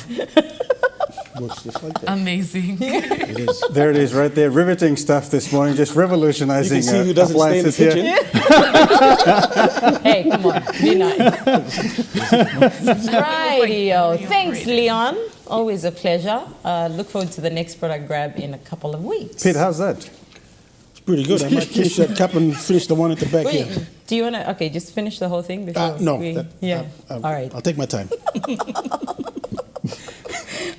[SPEAKER 6] Works just like that.
[SPEAKER 4] Amazing.
[SPEAKER 12] It is.
[SPEAKER 1] There it is, right there. Riveting stuff this morning, just
[SPEAKER 12] You
[SPEAKER 1] revolutionizing
[SPEAKER 12] can see who doesn't stay in the
[SPEAKER 1] appliances here.
[SPEAKER 12] kitchen.
[SPEAKER 2] Hey, come on, be nice. Rightio. Thanks, Leon. Always a pleasure. Look forward to the next product grab in a couple of weeks.
[SPEAKER 1] Pete, how's that?
[SPEAKER 6] It's pretty good. I might finish that cup and finish the one at the back
[SPEAKER 2] Wait,
[SPEAKER 6] here.
[SPEAKER 2] do you want to? Okay, just finish the whole thing before.
[SPEAKER 6] No.
[SPEAKER 2] Yeah. All right.
[SPEAKER 6] I'll take my time.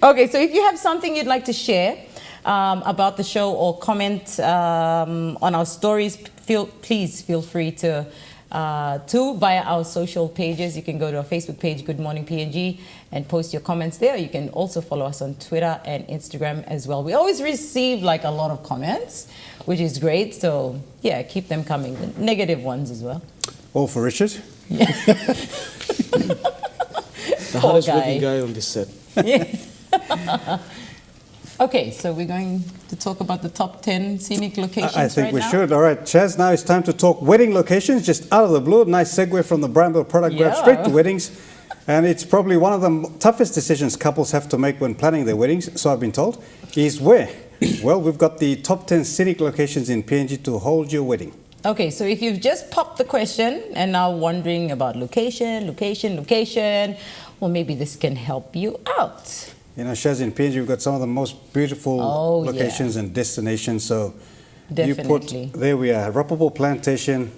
[SPEAKER 2] Okay, so if you have something you'd like to share about the show or comment on our stories, please feel free to via our social pages. You can go to our Facebook page, Good Morning PNG, and post your comments there. You can also follow us on Twitter and Instagram as well. We always receive like a lot of comments, which is great. So yeah, keep them coming. The negative ones as well.
[SPEAKER 1] All for Richard.
[SPEAKER 12] The
[SPEAKER 2] Poor
[SPEAKER 12] hardest
[SPEAKER 2] guy.
[SPEAKER 12] working guy on this set.
[SPEAKER 2] Okay, so we're going to talk about the top 10 scenic locations
[SPEAKER 1] I think
[SPEAKER 2] right
[SPEAKER 1] we
[SPEAKER 2] now.
[SPEAKER 1] should. All right, Chaz, now it's time to talk wedding locations, just out of the blue. Nice segue from the Bramble product grab
[SPEAKER 2] Yeah.
[SPEAKER 1] straight to weddings. And it's probably one of the toughest decisions couples have to make when planning their weddings, so I've been told, is where? Well, we've got the top 10 scenic locations in PNG to hold your wedding.
[SPEAKER 2] Okay, so if you've just popped the question and now wondering about location, well, maybe this can help you out.
[SPEAKER 1] You know, Shaz, in PNG, we've got some of the most beautiful locations and destinations. So
[SPEAKER 2] Definitely.
[SPEAKER 1] you put, there we are, Rapopo Plantation,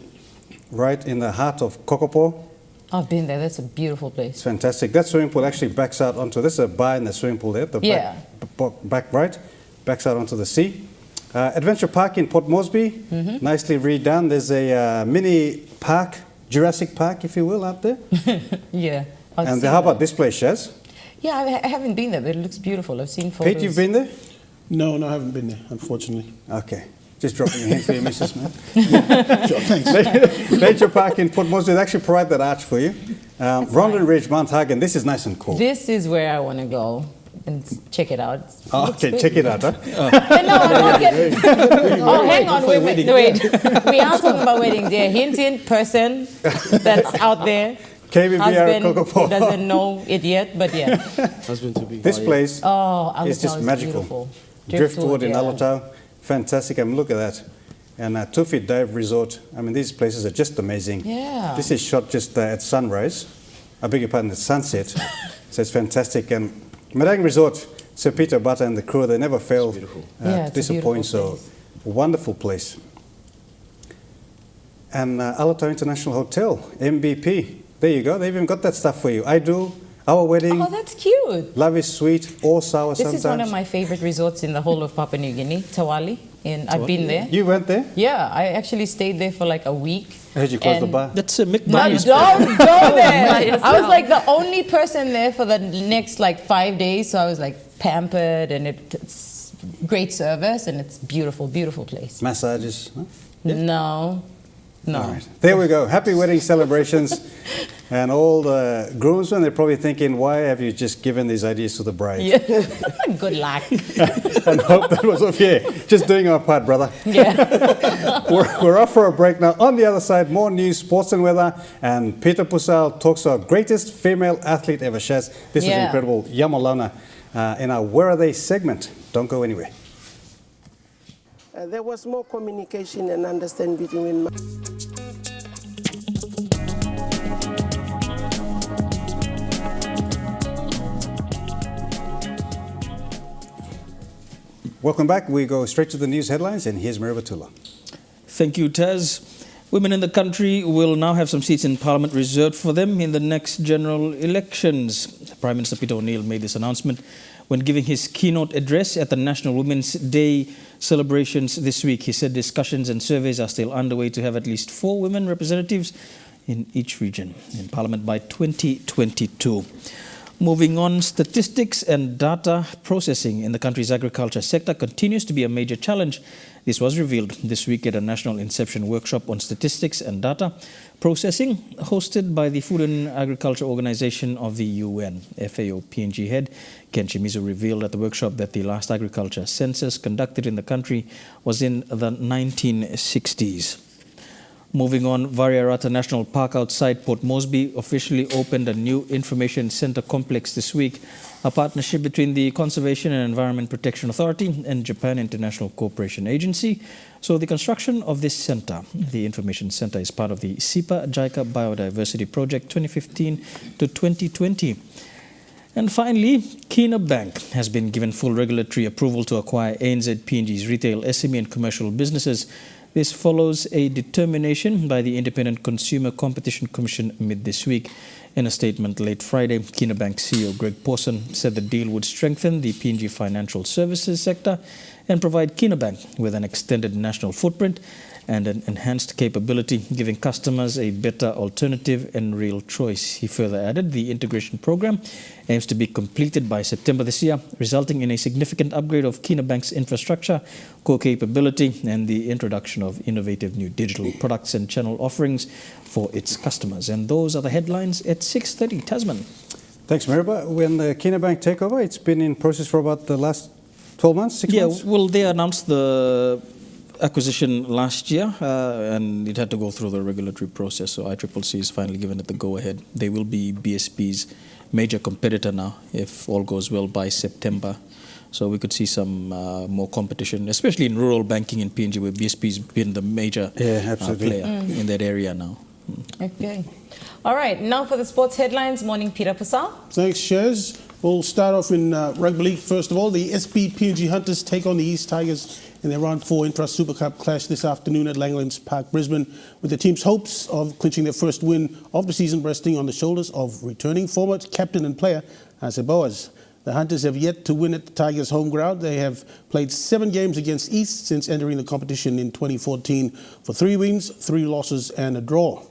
[SPEAKER 1] right in the heart of Kokopo.
[SPEAKER 2] I've been there. That's a beautiful
[SPEAKER 1] It's
[SPEAKER 2] place.
[SPEAKER 1] fantastic. That swimming pool actually backs out onto, this is a bar in the swimming pool there, the back right, backs out onto the sea. Adventure Park in Port Moresby, nicely redone. There's a mini park, Jurassic Park, if you will, out there.
[SPEAKER 2] Yeah.
[SPEAKER 1] And how about this place, Shaz?
[SPEAKER 2] Yeah, I haven't been there, but it looks beautiful. I've seen photos.
[SPEAKER 1] Pete, you've been there?
[SPEAKER 6] No, I haven't been there, unfortunately.
[SPEAKER 1] Okay. Just dropping your hand for your missus, man.
[SPEAKER 6] Sure, thanks.
[SPEAKER 1] Nature Park in Port Moresby, they actually provide that arch for you. Rondon Ridge, Mount Hagen, this is nice and cool.
[SPEAKER 2] This is where I want to go and check it out.
[SPEAKER 1] Oh, okay, check it out, huh?
[SPEAKER 2] No, I'm not getting... Oh, hang on, wait. We are talking about weddings. Yeah, hint, person that's out there.
[SPEAKER 1] KBBR
[SPEAKER 2] Husband
[SPEAKER 1] Kokopo.
[SPEAKER 2] who doesn't know it yet, but yeah.
[SPEAKER 5] Husband to be.
[SPEAKER 1] This place is just magical.
[SPEAKER 2] Beautiful.
[SPEAKER 1] Driftwood in
[SPEAKER 2] yeah.
[SPEAKER 1] Alatau, fantastic. I mean, look at that. And 2 Feet Dive Resort. I mean, these places are just amazing.
[SPEAKER 2] Yeah.
[SPEAKER 1] This is shot just at sunrise. I beg your pardon, at sunset. So it's fantastic. And Madang Resort, Sir Peter Bata and the crew, they never fail to disappoint. So, wonderful place. And Alatau International Hotel, MBP. There you go. They've even got that stuff for you. I do. Our wedding.
[SPEAKER 2] Oh, that's cute.
[SPEAKER 1] Love is sweet or sour
[SPEAKER 2] This
[SPEAKER 1] sometimes.
[SPEAKER 2] is one of my favorite resorts in the whole of Papua New Guinea, Tawali. I've been there.
[SPEAKER 1] You went there?
[SPEAKER 2] Yeah, I actually stayed there for like a week.
[SPEAKER 1] I heard you closed the bar.
[SPEAKER 3] That's a Mick
[SPEAKER 2] No,
[SPEAKER 3] Myers.
[SPEAKER 2] don't go there. I was like the only person there for the next like 5 days. So I was like pampered, and it's great service, and it's beautiful, beautiful place.
[SPEAKER 1] Massages? Huh?
[SPEAKER 2] No.
[SPEAKER 1] All right. There we go. Happy wedding celebrations. And all the groomsmen, they're probably thinking, why have you just given these ideas to the bride?
[SPEAKER 2] Yeah. Good luck.
[SPEAKER 1] And hope that was off. Yeah, just doing our part, brother.
[SPEAKER 2] Yeah.
[SPEAKER 1] We're off for a break now. On the other side, more news, sports and weather. And Peter Pusal talks to our greatest female athlete ever, Shaz. This was incredible. Yamalana in our Where Are They segment. Don't go anywhere.
[SPEAKER 13] There was more communication and understanding between.
[SPEAKER 1] Welcome back. We go straight to the news headlines, and here's Mary Batula.
[SPEAKER 3] Thank you, Taz. Women in the country will now have some seats in Parliament reserved for them in the next general elections. Prime Minister Peter O'Neill made this announcement when giving his keynote address at the National Women's Day celebrations this week. He said discussions and surveys are still underway to have at least 4 women representatives in each region in Parliament by 2022. Moving on, statistics and data processing in the country's agriculture sector continues to be a major challenge. This was revealed this week at a National Inception workshop on statistics and data processing hosted by the Food and Agriculture Organization of the UN. FAO PNG head Ken Shimizu revealed at the workshop that the last agriculture census conducted in the country was in the 1960s. Moving on, Variarata National Park outside Port Moresby officially opened a new information center complex this week, a partnership between the Conservation and Environment Protection Authority and Japan International Cooperation Agency. So the construction of this center, the information center, is part of the SIPA JICA Biodiversity Project 2015 to 2020. And finally, Kina Bank has been given full regulatory approval to acquire ANZ PNG's retail, SME and commercial businesses. This follows a determination by the Independent Consumer Competition Commission mid this week. In a statement late Friday, Kina Bank CEO Greg Pawson said the deal would strengthen the PNG financial services sector and provide Kina Bank with an extended national footprint and an enhanced capability, giving customers a better alternative and real choice. He further added the integration program aims to be completed by September this year, resulting in a significant upgrade of Kina Bank's infrastructure, core capability, and the introduction of innovative new digital products and channel offerings for its customers. And those are the headlines at 6:30. Tasman.
[SPEAKER 1] Thanks, Mariba. When the Kina Bank takeover, it's been in process for about the last 12 months, 6 months?
[SPEAKER 3] Yeah, well, they announced the acquisition last year, and it had to go through the regulatory process. So ICCC is finally given it the go-ahead. They will be BSP's major competitor now, if all goes well, by September. So we could see some more competition, especially in rural banking in PNG, where BSP's been the major player in that area now.
[SPEAKER 2] Okay. All right, now for the sports headlines. Morning, Peter Pasal.
[SPEAKER 6] Thanks, Shez. We'll start off in rugby league. First of all, the SP PNG Hunters take on the East Tigers in their Round 4 Intra-Super Cup clash this afternoon at Langlands Park, Brisbane, with the team's hopes of clinching their first win of the season resting on the shoulders of returning former captain and player Ase Boas. The Hunters have yet to win at the Tigers' home ground. They have played 7 games against East since entering the competition in 2014 for 3 wins, 3 losses and a draw.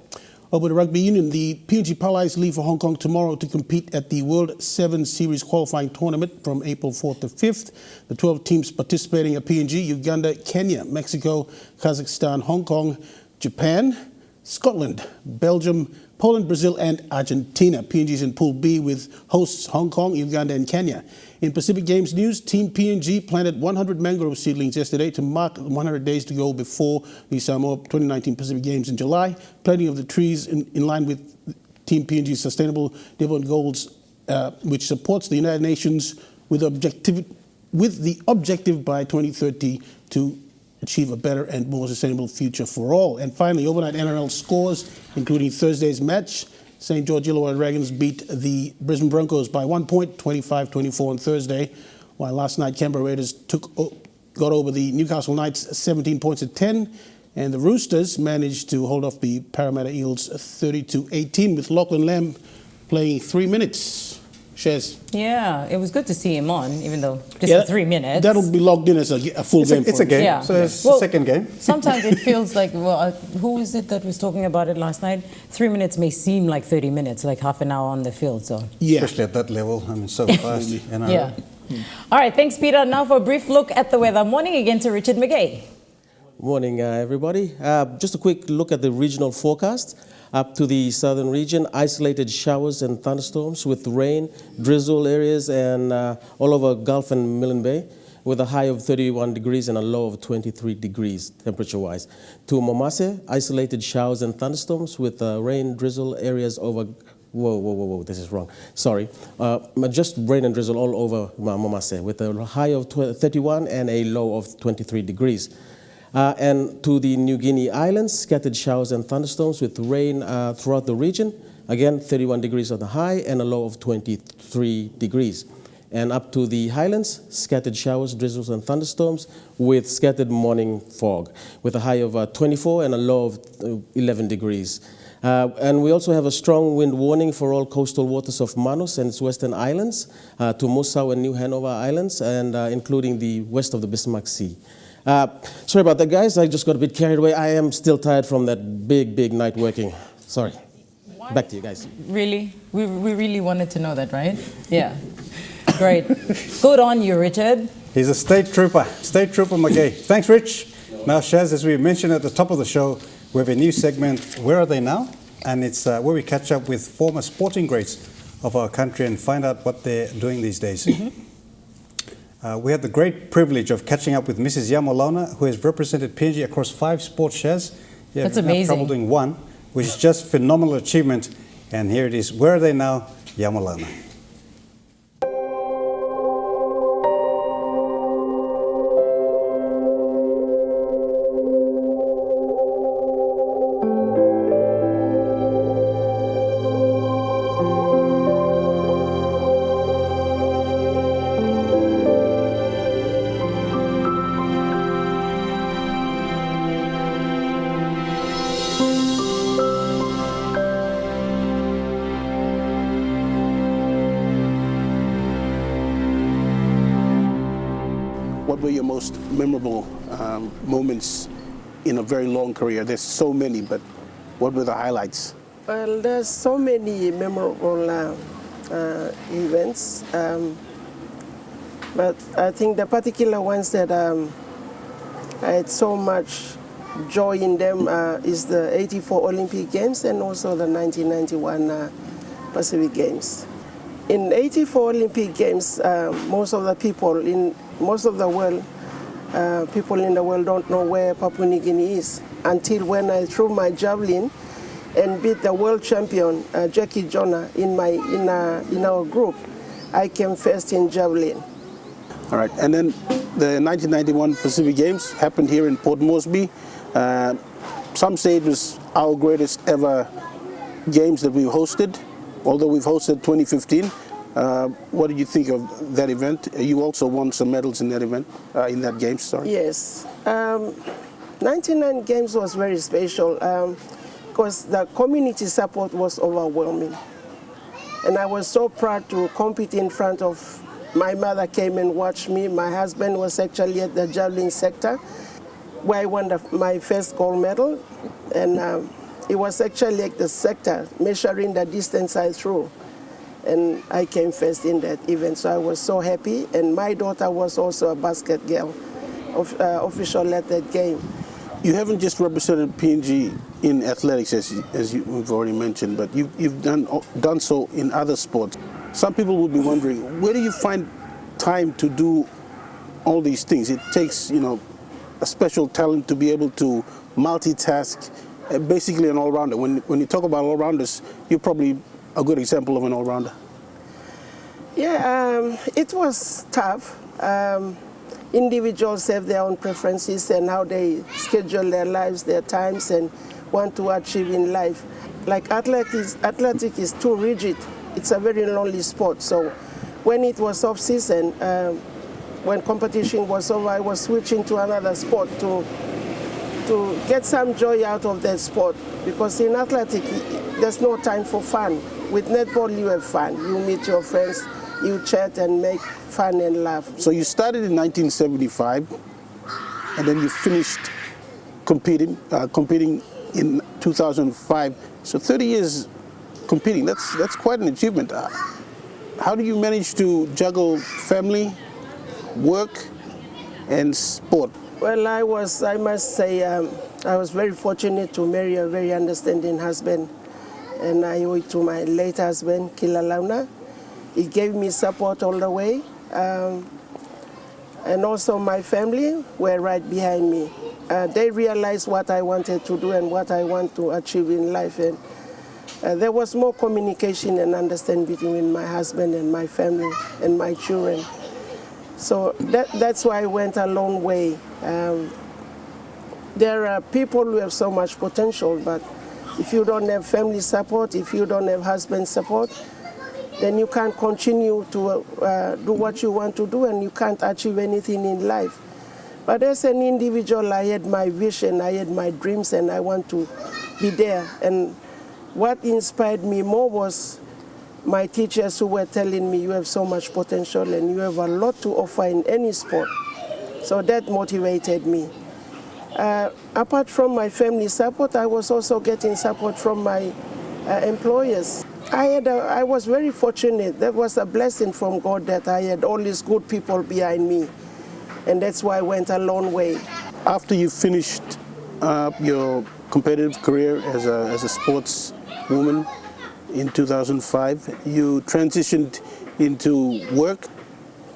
[SPEAKER 6] Over the rugby union, the PNG Palais leave for Hong Kong tomorrow to compete at the World 7 Series qualifying tournament from April 4th to 5th. The 12 teams participating are PNG, Uganda, Kenya, Mexico, Kazakhstan, Hong Kong, Japan, Scotland, Belgium, Poland, Brazil and Argentina. PNG is in Pool B with hosts Hong Kong, Uganda and Kenya. In Pacific Games news, Team PNG planted 100 mangrove seedlings yesterday to mark 100 days to go before the Samoa 2019 Pacific Games in July. Planting of the trees in line with Team PNG's Sustainable Development Goals, which supports the United Nations with the objective by 2030 to achieve a better and more sustainable future for all. And finally, overnight NRL scores, including Thursday's match. St. George Illawarra Dragons beat the Brisbane Broncos by 1 point, 25-24 on Thursday, while last night Canberra Raiders got over the Newcastle Knights 17 points at 10, and the Roosters managed to hold off the Parramatta Eels 30-18 with Lachlan Lamb playing 3 minutes. Shez.
[SPEAKER 2] Yeah, it was good to see him on, even though just for 3 minutes.
[SPEAKER 6] That'll be logged in as a full game.
[SPEAKER 1] It's a game, so it's the second game.
[SPEAKER 2] Sometimes it feels like, who is it that was talking about it last night? 3 minutes may seem like 30 minutes, like half an hour on the field. So
[SPEAKER 1] especially at that level, I mean, so fast.
[SPEAKER 2] Yeah. All right, thanks, Peter. Now for a brief look at the weather. Morning again to Richard McGay.
[SPEAKER 5] Morning, everybody. Just a quick look at the regional forecast. Up to the southern region, isolated showers and thunderstorms with rain, drizzle areas, and all over Gulf and Milne Bay, with a high of 31 degrees and a low of 23 degrees temperature-wise. To Momase, isolated showers and thunderstorms with rain, drizzle areas over... Whoa, this is wrong. Sorry. Just rain and drizzle all over Momase, with a high of 31 and a low of 23 degrees. And to the New Guinea Islands, scattered showers and thunderstorms with rain throughout the region. Again, 31 degrees on the high and a low of 23 degrees. And up to the Highlands, scattered showers, drizzles and thunderstorms with scattered morning fog, with a high of 24 and a low of 11 degrees. And we also have a strong wind warning for all coastal waters of Manus and its western islands, to Musau and New Hanover Islands, and including the west of the Bismarck Sea. Sorry about that, guys. I just got a bit carried away. I am still tired from that big night working. Sorry. What? Back to you guys.
[SPEAKER 2] Really? We really wanted to know that, right? Yeah. Great. Good on you, Richard.
[SPEAKER 1] He's a state trooper McGay. Thanks, Rich. Now, Shaz, as we mentioned at the top of the show, we have a new segment, Where Are They Now? And it's where we catch up with former sporting greats of our country and find out what they're doing these days. We had the great privilege of catching up with Mrs. Yamolona, who has represented PNG across 5 sports shares.
[SPEAKER 2] That's amazing.
[SPEAKER 1] Trouble doing 1, which is just phenomenal achievement. And here it is. Where are they now? Yamolona.
[SPEAKER 6] What were your most memorable moments in a very long career? There's so many, but what were the highlights?
[SPEAKER 13] Well, there's so many memorable events, but I think the particular ones that I had so much joy in them is the '84 Olympic Games and also the 1991 Pacific Games. In '84 Olympic Games, most of the people in most of the world, people in the world don't know where Papua New Guinea is until when I threw my javelin and beat the world champion Jackie Jonah in our group. I came first in javelin.
[SPEAKER 12] All right, and then the 1991 Pacific Games happened here in Port Moresby. Some say it was our greatest ever games that we've hosted, although we've hosted 2015. What did you think of that event? You also won some medals in that event, in that game, sorry.
[SPEAKER 13] Yes. 99 Games was very special because the community support was overwhelming. And I was so proud to compete in front of, my mother came and watched me. My husband was actually at the javelin sector, where I won my first gold medal. And it was actually like the sector, measuring the distance I threw. And I came first in that event, so I was so happy. And my daughter was also a basket girl, official at that game.
[SPEAKER 12] You haven't just represented PNG in athletics, as we've already mentioned, but you've done so in other sports. Some people would be wondering, where do you find time to do all these things? It takes, a special talent to be able to multitask, basically an all-rounder. When you talk about all-rounders, you're probably a good example of an all-rounder.
[SPEAKER 13] Yeah, it was tough. Individuals have their own preferences and how they schedule their lives, their times, and want to achieve in life. Like athletics is too rigid. It's a very lonely sport. So when it was off-season, when competition was over, I was switching to another sport to get some joy out of that sport. Because in athletics, there's no time for fun. With netball, you have fun. You meet your friends, you chat and make fun and laugh.
[SPEAKER 12] So you started in 1975, and then you finished competing in 2005. So 30 years competing, that's quite an achievement. How do you manage to juggle family, work, and sport?
[SPEAKER 13] Well, I must say, I was very fortunate to marry a very understanding husband. And I owe it to my late husband, Kilalauna. He gave me support all the way. And also my family were right behind me. They realized what I wanted to do and what I want to achieve in life. And there was more communication and understanding between my husband and my family and my children. So that's why I went a long way. There are people who have so much potential, but if you don't have family support, if you don't have husband support, then you can't continue to do what you want to do and you can't achieve anything in life. But as an individual, I had my vision, I had my dreams, and I want to be there. And what inspired me more was my teachers who were telling me, you have so much potential and you have a lot to offer in any sport. So that motivated me. Apart from my family support, I was also getting support from my employers. I was very fortunate. That was a blessing from God that I had all these good people behind me. And that's why I went a long way.
[SPEAKER 12] After you finished your competitive career as a sports woman in 2005, you transitioned into work.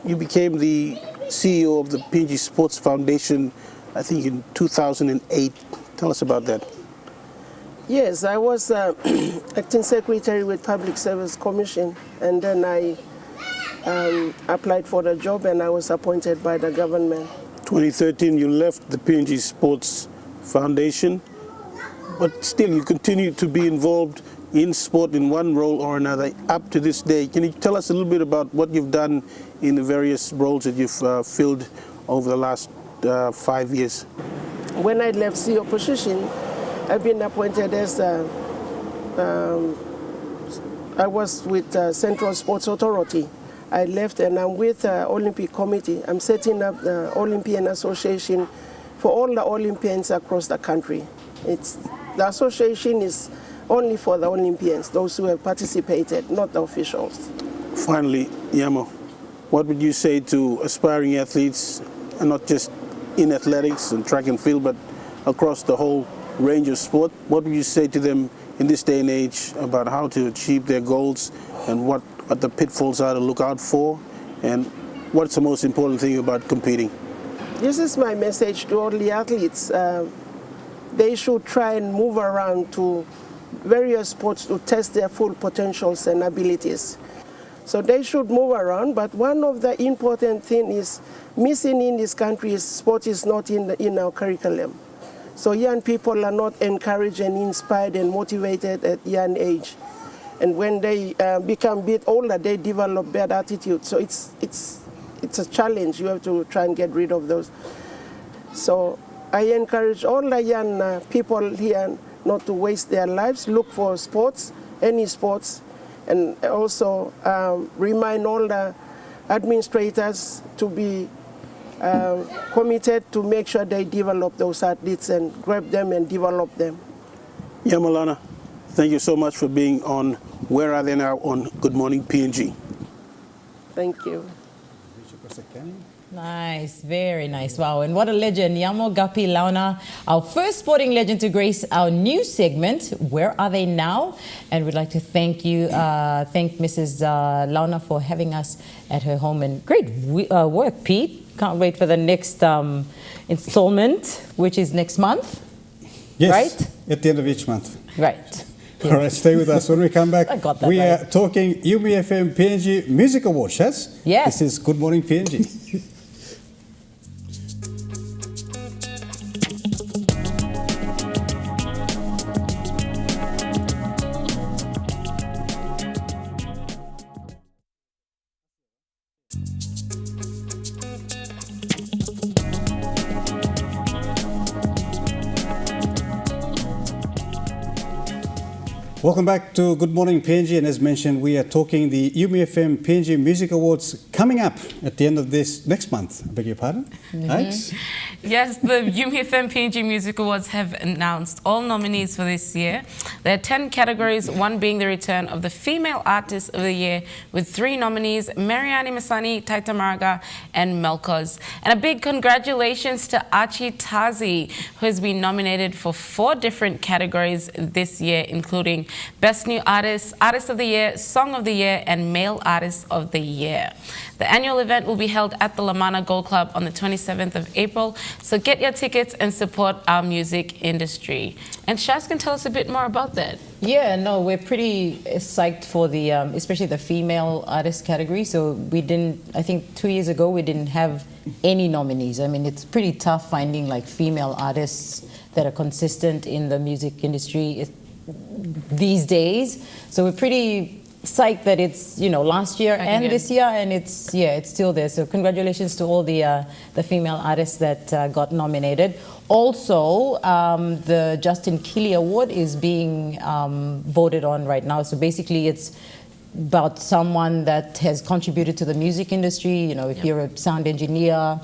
[SPEAKER 12] You became the CEO of the PNG Sports Foundation, I think in 2008. Tell us about that.
[SPEAKER 13] Yes, I was acting secretary with Public Service Commission, and then I applied for the job and I was appointed by the government.
[SPEAKER 12] 2013, you left the PNG Sports Foundation, but still you continue to be involved in sport in one role or another up to this day. Can you tell us a little bit about what you've done in the various roles that you've filled over the last 5 years?
[SPEAKER 13] When I left CEO position, I've been appointed as I was with Central Sports Authority. I left and I'm with the Olympic Committee. I'm setting up the Olympian Association for all the Olympians across the country. The association is only for the Olympians, those who have participated, not the officials.
[SPEAKER 12] Finally, Yamo, what would you say to aspiring athletes, and not just in athletics and track and field, but across the whole range of sport? What would you say to them in this day and age about how to achieve their goals and what the pitfalls are to look out for, and what's the most important thing about competing?
[SPEAKER 13] This is my message to all the athletes. They should try and move around to various sports to test their full potentials and abilities. So they should move around, but one of the important things is missing in this country is sport is not in our curriculum. So young people are not encouraged and inspired and motivated at young age. And when they become a bit older, they develop bad attitudes. So it's a challenge. You have to try and get rid of those. So I encourage all the young people here not to waste their lives, look for sports, any sports, and also remind all the administrators to be committed to make sure they develop those athletes and grab them and develop them.
[SPEAKER 6] Yamalana, thank you so much for being on Where Are They Now on Good Morning PNG.
[SPEAKER 13] Thank you.
[SPEAKER 2] Nice, very nice. Wow, and what a legend. Yamo Gapi Launa, our first sporting legend to grace our new segment, Where Are They Now? And we'd like to thank you, thank Mrs. Launa for having us at her home. And great work, Pete. Can't wait for the next installment, which is next month.
[SPEAKER 1] Yes,
[SPEAKER 2] right?
[SPEAKER 1] At the end of each month.
[SPEAKER 2] Right.
[SPEAKER 1] All right, stay with us. When we come back,
[SPEAKER 2] I got that
[SPEAKER 1] we
[SPEAKER 2] right.
[SPEAKER 1] are talking UMFM PNG Music Award, Shaz.
[SPEAKER 2] Yes.
[SPEAKER 1] This is Good Morning PNG. Welcome back to Good Morning PNG, and as mentioned, we are talking the UMFM PNG Music Awards coming up at the end of this next month. I beg your pardon? Alex?
[SPEAKER 4] Yes, the UMFM PNG Music Awards have announced all nominees for this year. There are 10 categories, one being the return of the Female Artist of the Year, with 3 nominees, Mariani Masani, Taita Maraga, and Melkos. And a big congratulations to Archie Tarzy, who has been nominated for 4 different categories this year, including Best New Artist, Artist of the Year, Song of the Year, and Male Artist of the Year. The annual event will be held at the Lamana Gold Club on the 27th of April, so get your tickets and support our music industry. And Shaz can tell us a bit more about that.
[SPEAKER 2] Yeah, no, we're pretty psyched for the, especially the female artist category. So we didn't, I think 2 years ago, we didn't have any nominees. I mean, it's pretty tough finding like female artists that are consistent in the music industry these days. So we're pretty psyched that it's, you know, last year and this year, and it's, yeah, it's still there. So congratulations to all the female artists that got nominated. Also, the Justin Keeley Award is being voted on right now. So basically it's about someone that has contributed to the music industry. You know, if you're a sound engineer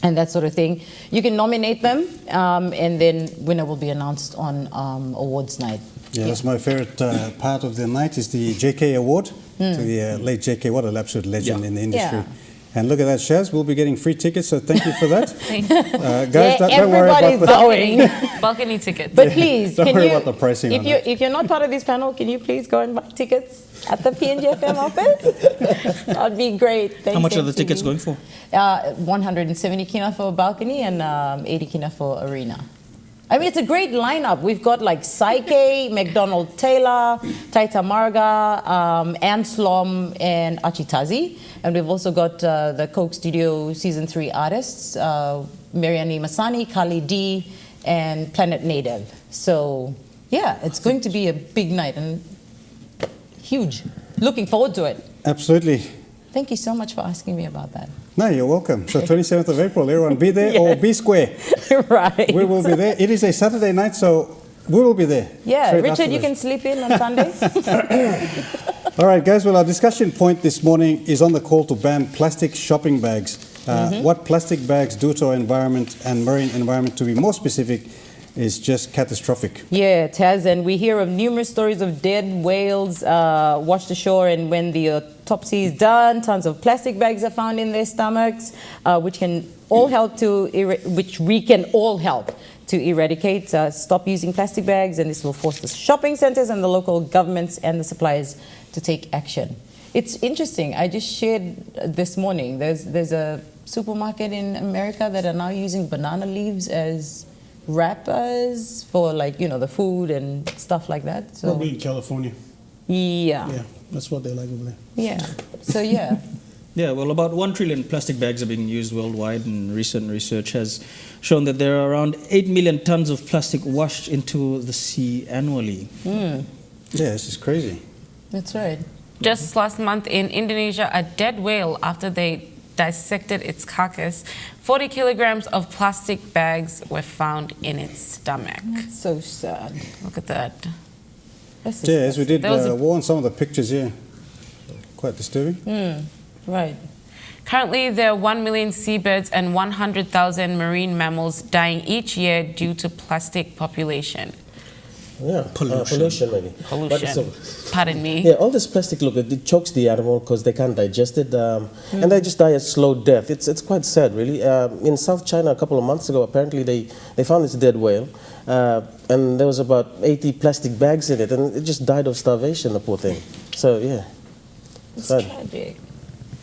[SPEAKER 2] and that sort of thing, you can nominate them, and then winner will be announced on awards night.
[SPEAKER 1] Yeah, that's my favorite part of the night is the JK Award to the late JK. What an absolute legend in the industry.
[SPEAKER 2] Yeah.
[SPEAKER 1] And look at that, Shaz. We'll be getting free tickets, so thank you for that.
[SPEAKER 2] Yeah,
[SPEAKER 1] Guys, don't worry about
[SPEAKER 2] going.
[SPEAKER 4] Balcony tickets.
[SPEAKER 2] But please,
[SPEAKER 1] don't
[SPEAKER 2] can
[SPEAKER 1] worry
[SPEAKER 2] you,
[SPEAKER 1] about the pricing on that.
[SPEAKER 2] if you're not part of this panel, can you please go and buy tickets at the PNGFM office? That'd be great. Thanks,
[SPEAKER 3] How much are the
[SPEAKER 2] MTV.
[SPEAKER 3] tickets going for?
[SPEAKER 2] 170 kina for balcony and 80 kina for arena. I mean, it's a great lineup. We've got like Psyche, McDonald Taylor, Taita Marga, Ann Slom, and Archie Tarzy. And we've also got the Coke Studio Season 3 artists, Mariani Masani, Kali D, and Planet Native. So, yeah, it's going to be a big night and huge. Looking forward to it.
[SPEAKER 1] Absolutely.
[SPEAKER 2] Thank you so much for asking me about that.
[SPEAKER 1] No, you're welcome. So 27th of April, everyone be there or be square.
[SPEAKER 2] Right.
[SPEAKER 1] We will be there. It is a Saturday night, so we will be there.
[SPEAKER 2] Yeah,
[SPEAKER 1] straight
[SPEAKER 2] Richard,
[SPEAKER 1] after
[SPEAKER 2] you
[SPEAKER 1] this.
[SPEAKER 2] can sleep in on Sunday.
[SPEAKER 1] All right, guys. Well, our discussion point this morning is on the call to ban plastic shopping bags. What plastic bags do to our environment and marine environment, to be more specific, is just catastrophic.
[SPEAKER 2] Yeah, it has, and we hear of numerous stories of dead whales washed ashore, and when the autopsy is done, tons of plastic bags are found in their stomachs, which can all help to, which we can all help to eradicate. Stop using plastic bags, and this will force the shopping centers and the local governments and the suppliers to take action. It's interesting. I just shared this morning. There's a supermarket in America that are now using banana leaves as wrappers for, like, you know, the food and stuff like that. So
[SPEAKER 6] Probably in California.
[SPEAKER 2] yeah.
[SPEAKER 6] That's what they like over there.
[SPEAKER 2] Yeah. So yeah.
[SPEAKER 3] Yeah, well, about 1 trillion plastic bags are being used worldwide, and recent research has shown that there are around 8 million tons of plastic washed into the sea annually.
[SPEAKER 1] Yeah, this is crazy.
[SPEAKER 2] That's right.
[SPEAKER 4] Just last month in Indonesia, a dead whale, after they dissected its carcass, 40 kilograms of plastic bags were found in its stomach.
[SPEAKER 2] That's so sad.
[SPEAKER 4] Look at that.
[SPEAKER 2] That's
[SPEAKER 1] Yeah, as we did
[SPEAKER 4] There was a-
[SPEAKER 1] warn some of the pictures here. Quite disturbing.
[SPEAKER 2] Right.
[SPEAKER 4] Currently, there are 1 million seabirds and 100,000 marine mammals dying each year due to plastic population.
[SPEAKER 5] Yeah, pollution maybe. But
[SPEAKER 4] Pollution. Pardon me.
[SPEAKER 5] yeah, all this plastic, look, it chokes the animal because they can't digest it, and they just die a slow death. It's quite sad, really. In South China, a couple of months ago, apparently they found this dead whale, and there was about 80 plastic bags in it, and it just died of starvation, the poor thing. So yeah,
[SPEAKER 2] It's
[SPEAKER 5] sad.
[SPEAKER 2] tragic.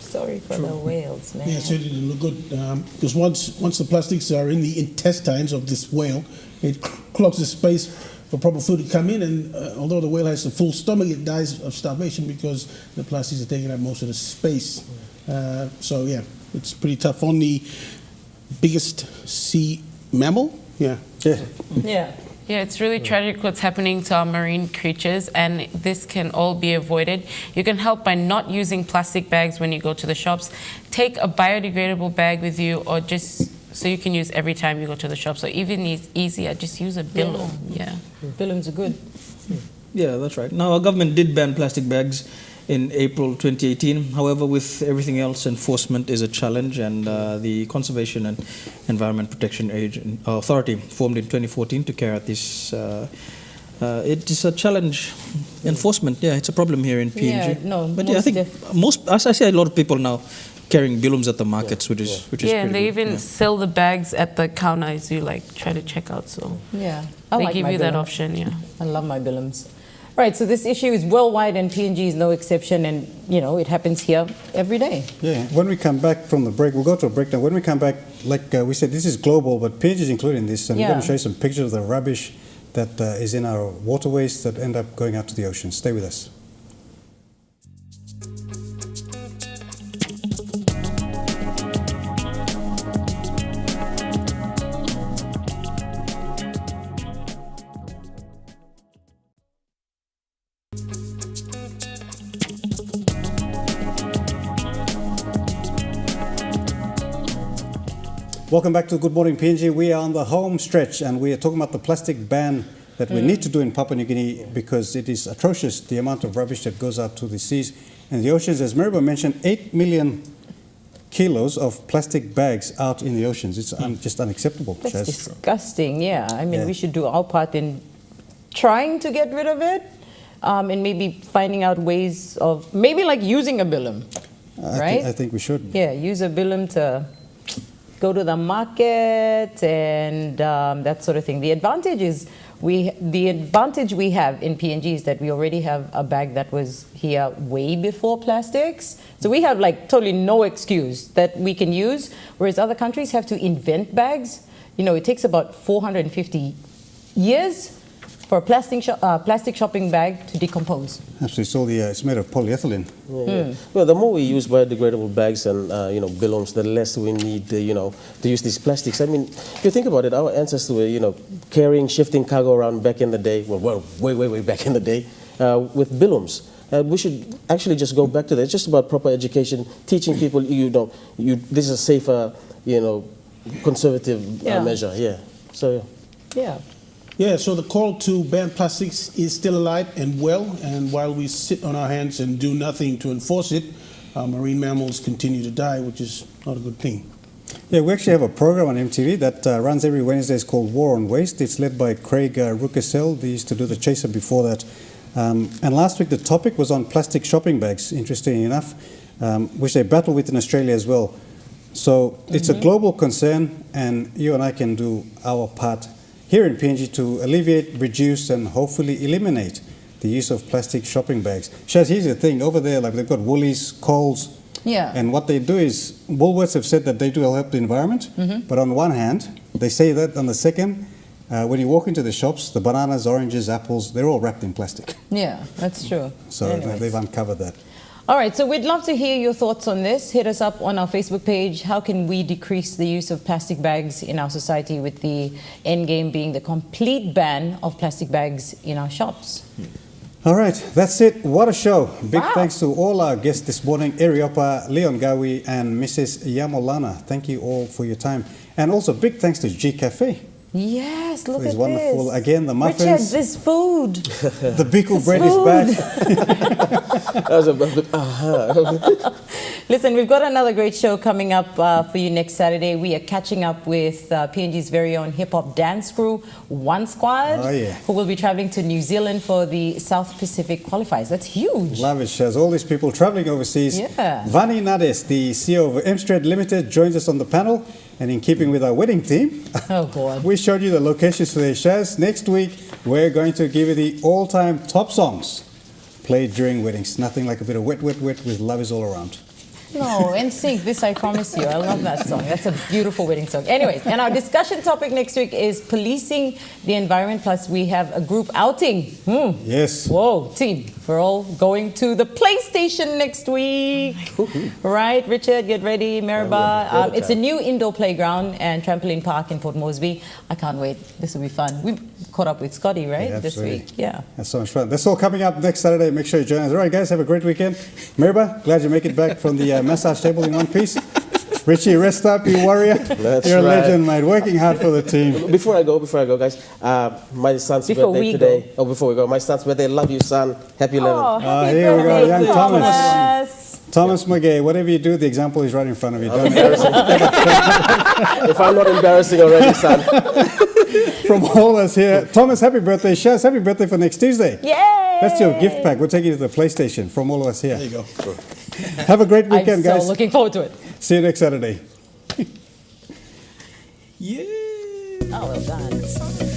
[SPEAKER 2] Sorry for the whales, man.
[SPEAKER 6] Yeah, so it didn't look good because once the plastics are in the intestines of this whale, it clogs the space for proper food to come in, and although the whale has a full stomach, it dies of starvation because the plastics are taking up most of the space. So yeah, it's pretty tough on the biggest sea mammal. Yeah.
[SPEAKER 2] Yeah.
[SPEAKER 4] Yeah, it's really tragic what's happening to our marine creatures, and this can all be avoided. You can help by not using plastic bags when you go to the shops. Take a biodegradable bag with you, or just so you can use every time you go to the shop. So even it's easier, just use a billow. Yeah.
[SPEAKER 2] Billums are good.
[SPEAKER 3] Yeah, that's right. Now, our government did ban plastic bags in April 2018. However, with everything else, enforcement is a challenge, and the Conservation and Environment Protection Authority, formed in 2014 to carry out this. It is a challenge. Enforcement, yeah, it's a problem here in PNG.
[SPEAKER 2] Yeah, no,
[SPEAKER 3] but yeah, I think as I see, a lot of people now carrying billums at the markets, which is
[SPEAKER 4] Yeah,
[SPEAKER 3] pretty
[SPEAKER 4] and they
[SPEAKER 3] good.
[SPEAKER 4] even sell the bags at the counter as you try to check out. So
[SPEAKER 2] Yeah.
[SPEAKER 4] they
[SPEAKER 2] like
[SPEAKER 4] give
[SPEAKER 2] my
[SPEAKER 4] you that
[SPEAKER 2] billum.
[SPEAKER 4] option. Yeah.
[SPEAKER 2] I love my billums. Right, so this issue is worldwide, and PNG is no exception, and it happens here every day.
[SPEAKER 1] Yeah, when we come back from the break, we'll go to a break now. When we come back, like we said, this is global, but PNG is included in this, and we're going to show you some pictures of the rubbish that is in our waterways that end up going out to the ocean. Stay with us. Welcome back to Good Morning PNG. We are on the home stretch, and we are talking about the plastic ban that we need to do in Papua New Guinea because it is atrocious, the amount of rubbish that goes out to the seas and the oceans. As Mariba mentioned, 8 million kilos of plastic bags out in the oceans. It's just unacceptable.
[SPEAKER 2] That's
[SPEAKER 1] Chaz.
[SPEAKER 2] disgusting, yeah. I mean, we should do our part in trying to get rid of it, and maybe finding out ways of, maybe like using a billum, right?
[SPEAKER 1] I think we should.
[SPEAKER 2] Yeah, use a billum to go to the market and that sort of thing. The advantage we have in PNG is that we already have a bag that was here way before plastics. So we have like totally no excuse that we can use, whereas other countries have to invent bags. It takes about 450 years for a plastic shopping bag to decompose.
[SPEAKER 1] Absolutely, it's made of polyethylene.
[SPEAKER 5] Well, the more we use biodegradable bags and billums, the less we need to use these plastics. I mean, if you think about it, our ancestors were carrying, shifting cargo around back in the day. Well, way back in the day, with billums. We should actually just go back to that. It's just about proper education, teaching people. This is a safer, conservative measure. Yeah. So.
[SPEAKER 2] Yeah.
[SPEAKER 6] Yeah, so the call to ban plastics is still alive and well, and while we sit on our hands and do nothing to enforce it, marine mammals continue to die, which is not a good thing.
[SPEAKER 1] Yeah, we actually have a program on EMTV that runs every Wednesday. It's called War on Waste. It's led by Craig Rukesel. They used to do the Chaser before that. And last week the topic was on plastic shopping bags, interestingly enough, which they battle with in Australia as well. So it's a global concern, and you and I can do our part here in PNG to alleviate, reduce, and hopefully eliminate the use of plastic shopping bags. Shaz, here's the thing. Over there, like they've got Woolies, Coles, and what they do is, Woolworths have said that they do help the environment, but on one hand, they say that, on the second, when you walk into the shops, the bananas, oranges, apples, they're all wrapped in plastic.
[SPEAKER 2] Yeah, that's true.
[SPEAKER 1] So
[SPEAKER 2] Anyways.
[SPEAKER 1] they've uncovered that.
[SPEAKER 2] All right, so we'd love to hear your thoughts on this. Hit us up on our Facebook page. How can we decrease the use of plastic bags in our society, with the end game being the complete ban of plastic bags in our shops?
[SPEAKER 1] All right, that's it. What a show. Big
[SPEAKER 2] Wow.
[SPEAKER 1] thanks to all our guests this morning, Eriopa, Leon Gawi, and Mrs. Yamolana. Thank you all for your time. And also big thanks to G Cafe.
[SPEAKER 2] Yes, look
[SPEAKER 1] It's
[SPEAKER 2] at
[SPEAKER 1] wonderful.
[SPEAKER 2] this.
[SPEAKER 1] Again, the muffins.
[SPEAKER 2] Richard, this food.
[SPEAKER 1] The Bickel bread is back.
[SPEAKER 5] That was a bit,
[SPEAKER 2] Listen, we've got another great show coming up for you next Saturday. We are catching up with PNG's very own hip-hop dance crew, One Squad,
[SPEAKER 1] Oh, yeah.
[SPEAKER 2] who will be traveling to New Zealand for the South Pacific qualifiers. That's huge.
[SPEAKER 1] Lavish as all these people traveling overseas.
[SPEAKER 2] Yeah.
[SPEAKER 1] Vani Nades, the CEO of Mstred Limited, joins us on the panel. And in keeping with our wedding theme,
[SPEAKER 2] Oh, God.
[SPEAKER 1] we showed you the locations today, Shaz. Next week, we're going to give you the all-time top songs played during weddings. Nothing like a bit of wet, wet, wet with Love Is All Around.
[SPEAKER 2] No, NSYNC, this I promise you. I love that song. That's a beautiful wedding song. Anyways, and our discussion topic next week is policing the environment. Plus, we have a group outing.
[SPEAKER 1] Yes.
[SPEAKER 2] Whoa, team. We're all going to the PlayStation next week. Right, Richard, get ready. Merhaba. It's a new indoor playground and trampoline park in Port Moresby. I can't wait. This will be fun. We caught up with Scotty, right,
[SPEAKER 1] Yeah,
[SPEAKER 2] this
[SPEAKER 1] absolutely.
[SPEAKER 2] week. Yeah.
[SPEAKER 1] That's so much fun. That's all coming up next Saturday. Make sure you join us. All right, guys, have a great weekend. Merhaba, glad you make it back from the massage table in one piece. Richie, rest up, you warrior.
[SPEAKER 5] That's
[SPEAKER 1] You're a
[SPEAKER 5] right.
[SPEAKER 1] legend, mate. Working hard for the team.
[SPEAKER 5] Before I go, guys, my son's
[SPEAKER 2] Before
[SPEAKER 5] birthday
[SPEAKER 2] we
[SPEAKER 5] today. Oh, before we go, my son's birthday. Love you, son. Happy 11th.
[SPEAKER 2] Oh, happy
[SPEAKER 1] here we go,
[SPEAKER 2] birthday,
[SPEAKER 1] young Thomas.
[SPEAKER 2] Thomas.
[SPEAKER 1] Thomas McGay, whatever you do, the example is right in front of you. Don't
[SPEAKER 5] If I'm not embarrassing already, son.
[SPEAKER 1] From all us here, Thomas, happy birthday. Shaz, happy birthday for next Tuesday.
[SPEAKER 2] Yay!
[SPEAKER 1] That's your gift pack. We'll take you to the PlayStation from all of us here. There you go. Have a great weekend,
[SPEAKER 2] I'm
[SPEAKER 1] guys.
[SPEAKER 2] so looking forward to it.
[SPEAKER 1] See you next Saturday.
[SPEAKER 2] Oh, well done.